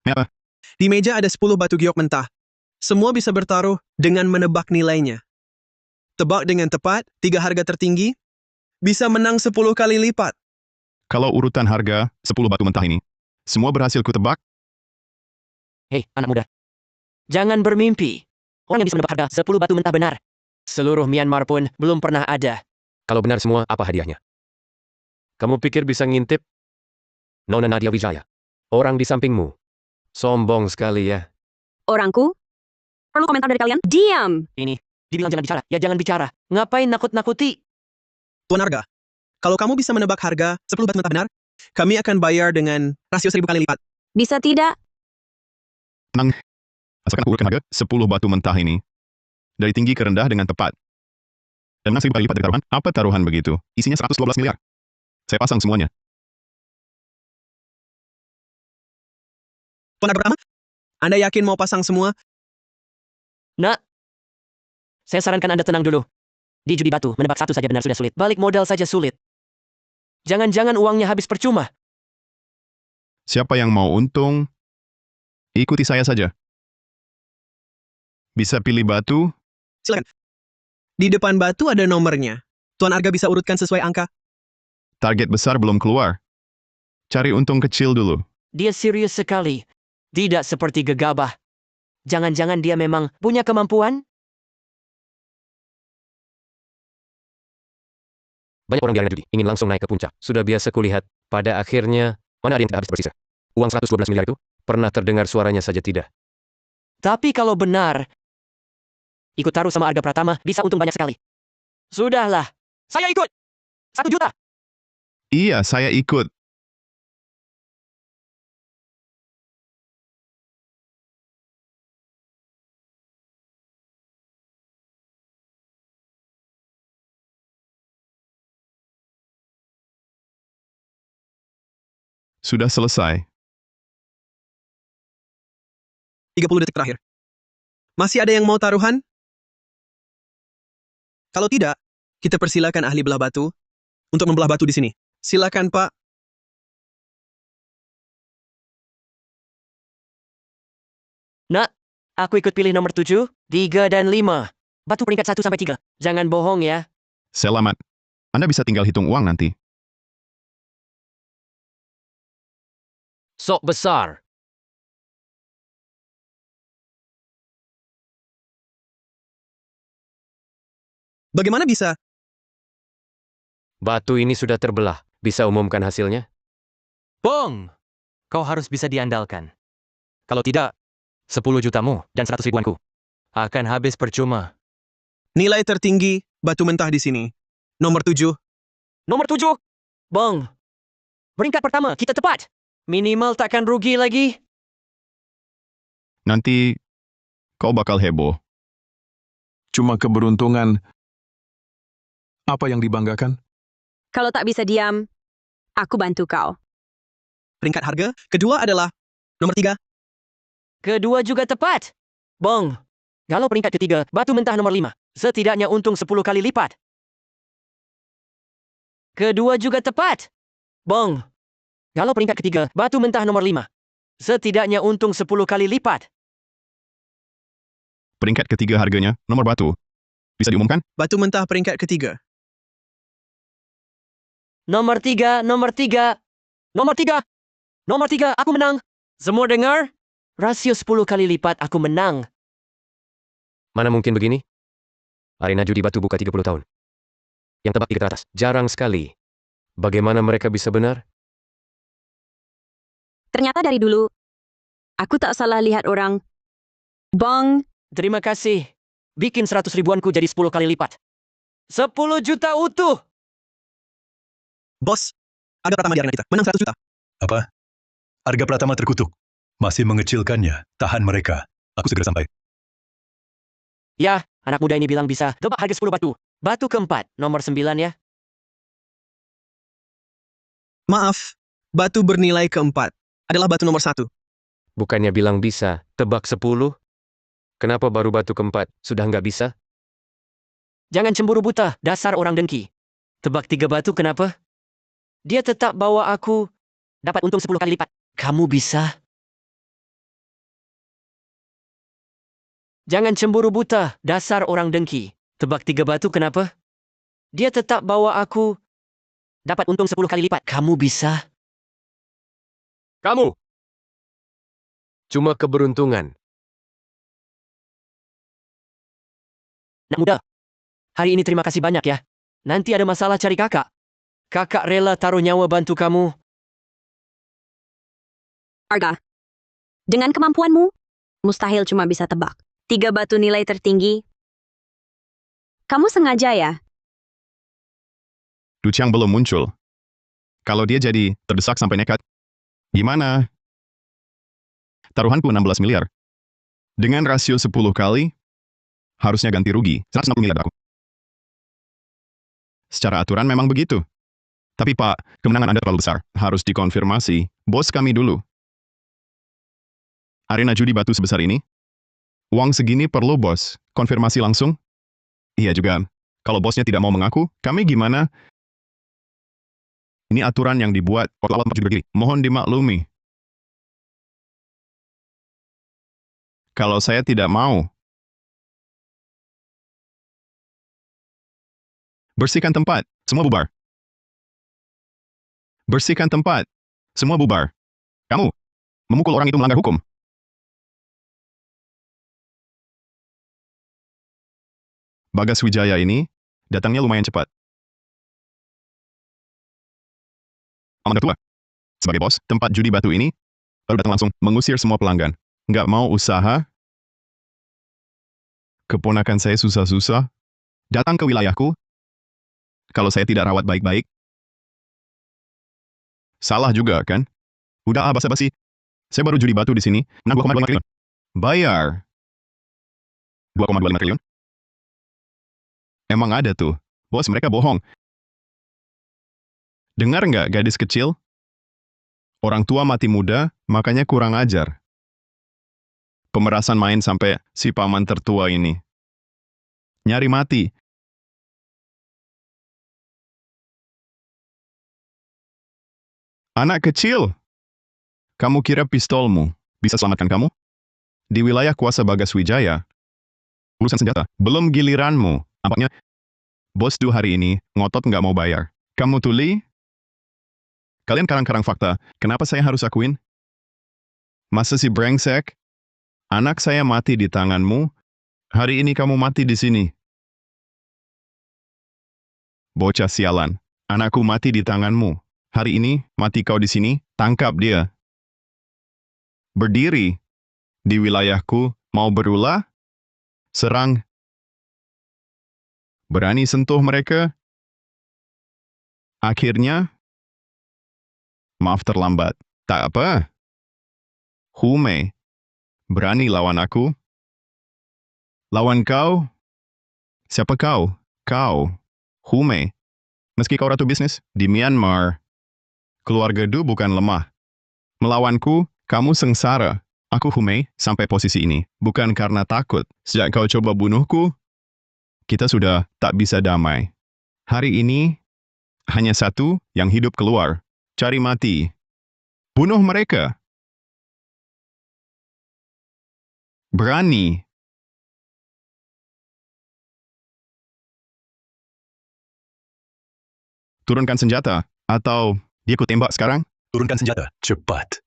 Apa? Di meja ada 10 batu giok mentah. Semua bisa bertaruh dengan menebak nilainya. Tebak dengan tepat, 3 harga tertinggi, bisa menang 10 kali lipat. Kalau urutan harga 10 batu mentah ini, semua berhasil kutebak? Hei, anak muda. Jangan bermimpi. Orang yang bisa menebak harga 10 batu mentah benar. Seluruh Myanmar pun belum pernah ada. Kalau benar semua, apa hadiahnya? Kamu pikir bisa ngintip? Nona Nadia Wijaya. Orang di sampingmu. Sombong sekali ya. Orangku? Perlu komentar dari kalian? Diam! Ini, dibilang jangan bicara. Ya jangan bicara. Ngapain nakut-nakuti? Tuan Arga, kalau kamu bisa menebak harga 10 batu mentah benar, kami akan bayar dengan rasio 1000 kali lipat. Bisa tidak? Tenang. Asalkan aku urutkan harga 10 batu mentah ini. Dari tinggi ke rendah dengan tepat. Dan menang 1000 kali lipat dari taruhan. Apa taruhan begitu? Isinya 112 miliar. Saya pasang semuanya. Tuan Arga Pratama, Anda yakin mau pasang semua? Nak, saya sarankan Anda tenang dulu. Di judi batu, menebak satu saja benar sudah sulit. Balik modal saja sulit. Jangan-jangan uangnya habis percuma. Siapa yang mau untung? Ikuti saya saja. Bisa pilih batu? Silakan. Di depan batu ada nomornya. Tuan Arga bisa urutkan sesuai angka. Target besar belum keluar. Cari untung kecil dulu. Dia serius sekali. Tidak seperti gegabah. Jangan-jangan dia memang punya kemampuan? Banyak orang di arena judi ingin langsung naik ke puncak. Sudah biasa kulihat. Pada akhirnya, mana ada yang tidak habis bersisa. Uang 112 miliar itu, pernah terdengar suaranya saja tidak. Tapi kalau benar, ikut taruh sama Arga Pratama bisa untung banyak sekali. Sudahlah, saya ikut. 1 juta. Iya, saya ikut. Sudah selesai. 30 detik terakhir. Masih ada yang mau taruhan? Kalau tidak, kita persilakan ahli belah batu untuk membelah batu di sini. Silakan, Pak. Nak, aku ikut pilih nomor 7, 3, dan 5. Batu peringkat 1 sampai 3. Jangan bohong ya. Selamat. Anda bisa tinggal hitung uang nanti. Sok besar. Bagaimana bisa? Batu ini sudah terbelah. Bisa umumkan hasilnya? Bong! Kau harus bisa diandalkan. Kalau tidak, 10 jutamu dan 100 ribuanku akan habis percuma. Nilai tertinggi batu mentah di sini. Nomor 7. Nomor 7. Bong. Peringkat pertama, kita tepat. Minimal takkan rugi lagi. Nanti kau bakal heboh. Cuma keberuntungan. Apa yang dibanggakan? Kalau tak bisa diam, aku bantu kau. peringkat harga. Kedua adalah nomor 3. Kedua juga tepat. Bong. Kalau peringkat ketiga, batu mentah nomor 5. Setidaknya untung 10 kali lipat. Kedua juga tepat. Bong. Kalau peringkat ketiga, batu mentah nomor 5. Setidaknya untung 10 kali lipat. Peringkat ketiga harganya, nomor batu. Bisa diumumkan? Batu mentah peringkat ketiga. Nomor 3, nomor 3. Nomor 3. Nomor 3, aku menang. Semua dengar? Rasio 10 kali lipat aku menang. Mana mungkin begini? Arena judi batu buka 30 tahun. Yang tebak 3 teratas. Jarang sekali. Bagaimana mereka bisa benar? Ternyata dari dulu, aku tak salah lihat orang. Bong, Terima kasih. Bikin 100 ribuanku jadi 10 kali lipat. 10 juta utuh. Bos, harga pertama di arena kita. Menang 100 juta. Apa? Harga Pratama terkutuk. Masih mengecilkannya. Tahan mereka. Aku segera sampai. Ya, anak muda ini bilang bisa. Tebak harga 10 batu. Batu keempat, nomor 9 ya. Maaf, batu bernilai keempat adalah batu nomor 1. Bukannya bilang bisa. Tebak 10? Kenapa baru batu keempat? Sudah nggak bisa? Jangan cemburu buta, dasar orang dengki. Tebak 3 batu kenapa? Dia tetap bawa aku dapat untung 10 kali lipat. Kamu bisa? Jangan cemburu buta, dasar orang dengki. Tebak 3 batu kenapa? Dia tetap bawa aku dapat untung 10 kali lipat. Kamu bisa? Kamu! Cuma keberuntungan. Nak muda, hari ini terima kasih banyak ya. Nanti ada masalah cari kakak. Kakak rela taruh nyawa bantu kamu. Arga. Dengan kemampuanmu, mustahil cuma bisa tebak. 3 batu nilai tertinggi. Kamu sengaja ya? Duciang belum muncul. Kalau dia jadi terdesak sampai nekat, gimana? Taruhanku 16 miliar. Dengan rasio 10 kali, harusnya ganti rugi 160 miliar aku. Secara aturan memang begitu. Tapi Pak, kemenangan Anda terlalu besar. Harus dikonfirmasi bos kami dulu. Arena judi batu sebesar ini? Uang segini perlu bos. Konfirmasi langsung? Iya juga. Kalau bosnya tidak mau mengaku, kami gimana? Ini aturan yang dibuat oleh awal berdiri. Mohon dimaklumi. Kalau saya tidak mau, bersihkan tempat. Semua bubar. Bersihkan tempat. Semua bubar. Kamu memukul orang itu melanggar hukum. Bagas Wijaya ini datangnya lumayan cepat. Amanah tua. Sebagai bos, tempat judi batu ini baru datang langsung mengusir semua pelanggan. Nggak mau usaha. Keponakan saya susah-susah datang ke wilayahku. Kalau saya tidak rawat baik-baik, salah juga kan? Udah basa-basi. Saya baru judi batu di sini, menang 2,25 triliun. Bayar. 2,25 triliun? Emang ada tuh. Bos, mereka bohong. Dengar nggak gadis kecil? Orang tua mati muda, makanya kurang ajar. Pemerasan main sampai si paman tertua ini. Nyari mati. Anak kecil. Kamu kira pistolmu bisa selamatkan kamu? Di wilayah kuasa Bagas Wijaya, urusan senjata, belum giliranmu. Nampaknya, bos Du hari ini ngotot nggak mau bayar. Kamu tuli? Kalian karang-karang fakta, kenapa saya harus akuin? Masa si brengsek? Anak saya mati di tanganmu, hari ini kamu mati di sini. Bocah sialan, anakku mati di tanganmu. Hari ini, mati kau di sini, tangkap dia. Berdiri. Di wilayahku, mau berulah? Serang. Berani sentuh mereka? Akhirnya, maaf terlambat. Tak apa. Hume, berani lawan aku? Lawan kau? Siapa kau? Kau. Hume. Meski kau ratu bisnis di Myanmar, keluarga Du bukan lemah. Melawanku, kamu sengsara. Aku Humei sampai posisi ini, bukan karena takut. Sejak kau coba bunuhku, kita sudah tak bisa damai. Hari ini, hanya satu yang hidup keluar. Cari mati. Bunuh mereka. Berani. Turunkan senjata, atau dia ku tembak sekarang? Turunkan senjata, cepat.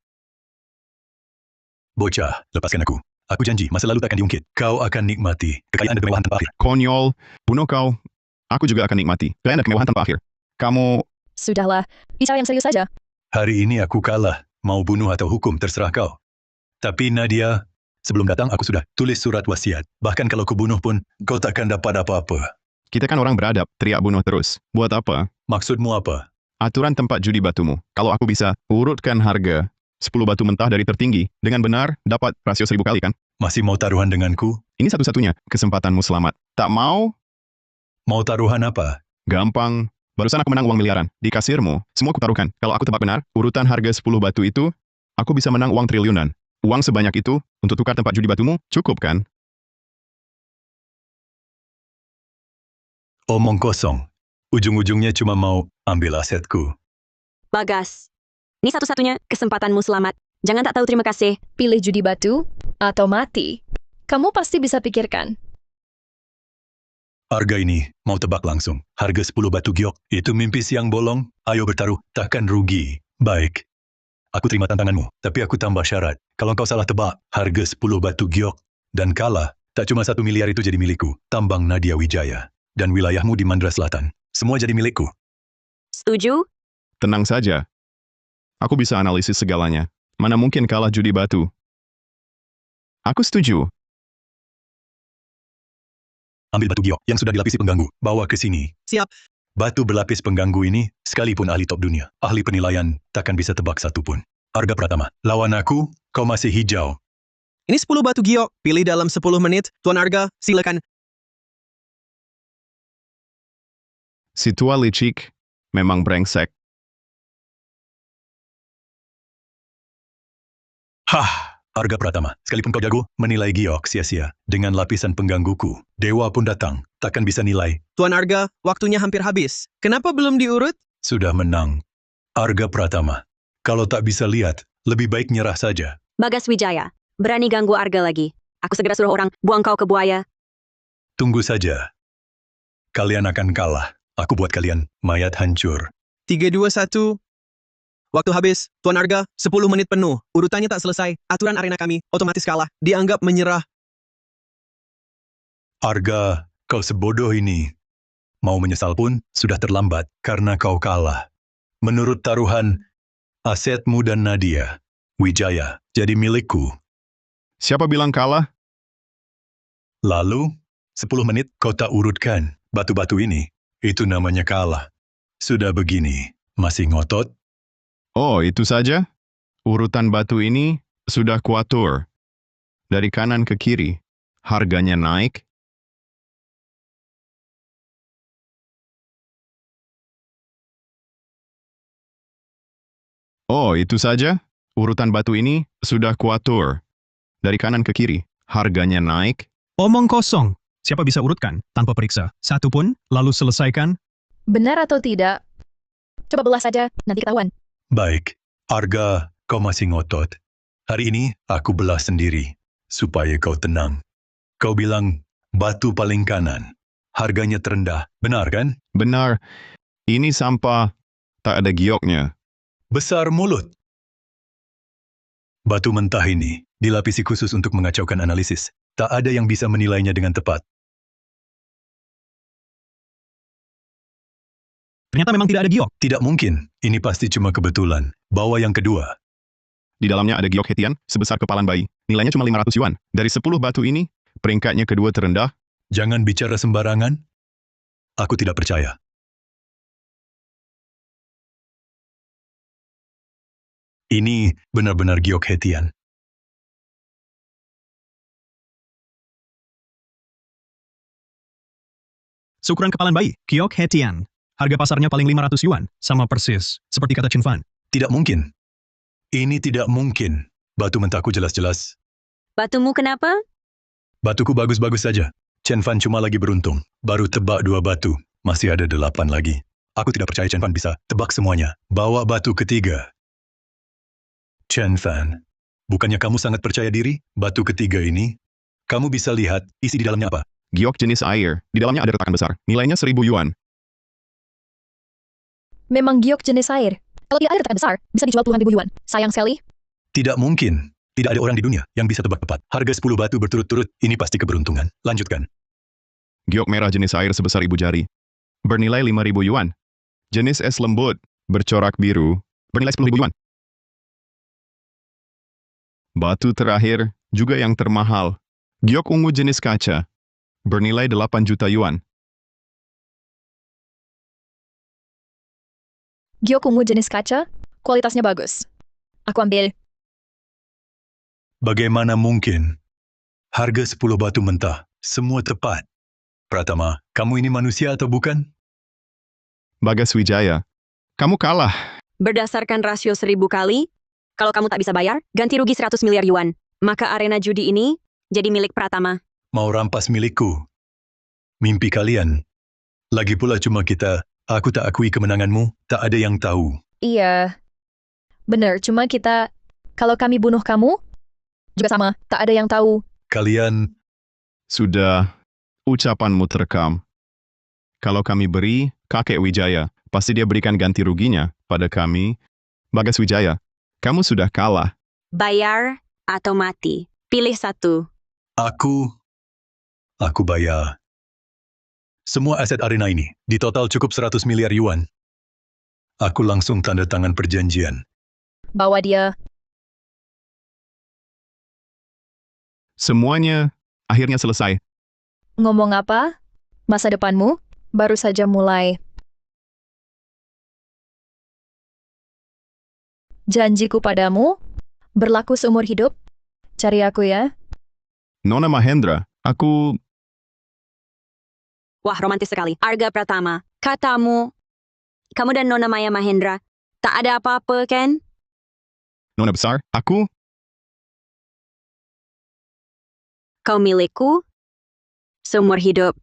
Bocah, lepaskan aku. Aku janji, masa lalu takkan diungkit. Kau akan nikmati kekayaan dan kemewahan tanpa akhir. Konyol, bunuh kau. Aku juga akan nikmati kekayaan dan kemewahan tanpa akhir. Kamu, Sudahlah, bicara yang serius saja. Hari ini aku kalah. Mau bunuh atau hukum, terserah kau. Tapi Nadia, sebelum datang aku sudah tulis surat wasiat. Bahkan kalau kubunuh pun, kau takkan dapat apa-apa. kita kan orang beradab, teriak bunuh terus. Buat apa? Maksudmu apa? Aturan tempat judi batumu. Kalau aku bisa urutkan harga 10 batu mentah dari tertinggi, dengan benar dapat rasio 1000 kali kan? Masih mau taruhan denganku? Ini satu-satunya kesempatanmu selamat. Tak mau? Mau taruhan apa? Gampang. Barusan aku menang uang miliaran. Di kasirmu, semua kutaruhkan. Kalau aku tebak benar, urutan harga 10 batu itu, aku bisa menang uang triliunan. Uang sebanyak itu, untuk tukar tempat judi batumu, cukup kan? Omong kosong. Ujung-ujungnya cuma mau ambil asetku. Bagas. Ini satu-satunya kesempatanmu selamat. Jangan tak tahu terima kasih. Pilih judi batu atau mati. Kamu pasti bisa pikirkan. Harga ini, mau tebak langsung. Harga 10 batu giok, itu mimpi siang bolong. Ayo bertaruh, takkan rugi. Baik. Aku terima tantanganmu, tapi aku tambah syarat. Kalau kau salah tebak, harga 10 batu giok, dan kalah, tak cuma 1 miliar itu jadi milikku. Tambang Nadia Wijaya. Dan wilayahmu di Mandra Selatan. Semua jadi milikku. Setuju? Tenang saja. Aku bisa analisis segalanya. Mana mungkin kalah judi batu? Aku setuju. Ambil batu giok yang sudah dilapisi pengganggu. Bawa ke sini. Siap. Batu berlapis pengganggu ini, sekalipun ahli top dunia, ahli penilaian, takkan bisa tebak satu pun. Harga Pratama, lawan aku, kau masih hijau. Ini 10 batu giok. Pilih dalam 10 menit. Tuan Arga, silakan. Si tua licik memang brengsek. Hah, Harga Pratama, sekalipun kau jago, menilai giok sia-sia. Dengan lapisan penggangguku, dewa pun datang, takkan bisa nilai. Tuan Arga, waktunya hampir habis. Kenapa belum diurut? Sudah menang. Harga Pratama, kalau tak bisa lihat, lebih baik nyerah saja. Bagas Wijaya. Berani ganggu Arga lagi. Aku segera suruh orang buang kau ke buaya. Tunggu saja. Kalian akan kalah. Aku buat kalian mayat hancur. 3, 2, 1. Waktu habis. Tuan Arga, 10 menit penuh. Urutannya tak selesai. Aturan arena kami otomatis kalah. Dianggap menyerah. Arga, kau sebodoh ini. Mau menyesal pun sudah terlambat karena kau kalah. Menurut taruhan, asetmu dan Nadia Wijaya jadi milikku. Siapa bilang kalah? Lalu, 10 menit kau tak urutkan batu-batu ini. Itu namanya kalah. Sudah begini, masih ngotot? Oh, itu saja? Urutan batu ini sudah kuatur. Dari kanan ke kiri. Harganya naik. Oh, itu saja? Urutan batu ini sudah kuatur. Dari kanan ke kiri. Harganya naik. Omong kosong. Siapa bisa urutkan tanpa periksa? Satu pun, lalu selesaikan. Benar atau tidak? Coba belah saja, nanti ketahuan. Baik, Arga, kau masih ngotot. Hari ini aku belah sendiri, supaya kau tenang. Kau bilang, batu paling kanan. Harganya terendah, benar kan? Benar. Ini sampah. Tak ada gioknya. Besar mulut. Batu mentah ini dilapisi khusus untuk mengacaukan analisis. Tak ada yang bisa menilainya dengan tepat. Ternyata memang tidak ada giok. Tidak mungkin. Ini pasti cuma kebetulan. Bawa yang kedua. Di dalamnya ada giok hetian sebesar kepalan bayi. Nilainya cuma 500 yuan. Dari 10 batu ini, peringkatnya kedua terendah. Jangan bicara sembarangan. Aku tidak percaya. Ini benar-benar giok hetian. Seukuran kepalan bayi, giok hetian. Harga pasarnya paling 500 yuan, sama persis, seperti kata Chin Fan. Tidak mungkin. Ini tidak mungkin. Batu mentahku jelas-jelas. Batumu kenapa? Batuku bagus-bagus saja. Chen Fan cuma lagi beruntung. Baru tebak 2 batu. Masih ada 8 lagi. Aku tidak percaya Chen Fan bisa tebak semuanya. Bawa batu ketiga. Chen Fan, bukannya kamu sangat percaya diri? Batu ketiga ini, kamu bisa lihat isi di dalamnya apa? Giok jenis air. Di dalamnya ada retakan besar. Nilainya 1.000 yuan. Memang giok jenis air. Kalau tidak ada retakan besar, bisa dijual puluhan ribu yuan. Sayang sekali. Tidak mungkin. Tidak ada orang di dunia yang bisa tebak tepat. Harga 10 batu berturut-turut, ini pasti keberuntungan. Lanjutkan. Giok merah jenis air sebesar ibu jari. Bernilai 5.000 yuan. Jenis es lembut, bercorak biru, bernilai 10.000 yuan. Batu terakhir, juga yang termahal. Giok ungu jenis kaca, bernilai 8 juta yuan. Giok ungu jenis kaca, kualitasnya bagus. Aku ambil. Bagaimana mungkin? Harga 10 batu mentah, semua tepat. Pratama, kamu ini manusia atau bukan? Bagas Wijaya, kamu kalah. Berdasarkan rasio 1.000 kali, kalau kamu tak bisa bayar, ganti rugi 100 miliar yuan. Maka arena judi ini jadi milik Pratama. Mau rampas milikku? Mimpi kalian. Lagi pula cuma kita, aku tak akui kemenanganmu, tak ada yang tahu. Iya. Benar, cuma kita... Kalau kami bunuh kamu, juga sama, tak ada yang tahu. Kalian, Sudah, ucapanmu terekam. Kalau kami beri, kakek Wijaya, pasti dia berikan ganti ruginya pada kami. Bagas Wijaya, kamu sudah kalah. Bayar atau mati. Pilih satu. aku bayar. Semua aset arena ini, di total cukup 100 miliar yuan. Aku langsung tanda tangan perjanjian. Bawa dia. Semuanya akhirnya selesai. Ngomong apa? Masa depanmu baru saja mulai. Janjiku padamu berlaku seumur hidup. Cari aku ya. Nona Mahendra, aku... Wah, romantis sekali. Arga Pratama, katamu, kamu dan Nona Maya Mahendra, tak ada apa-apa, kan? Nona besar, aku... Kau milikku, seumur hidup.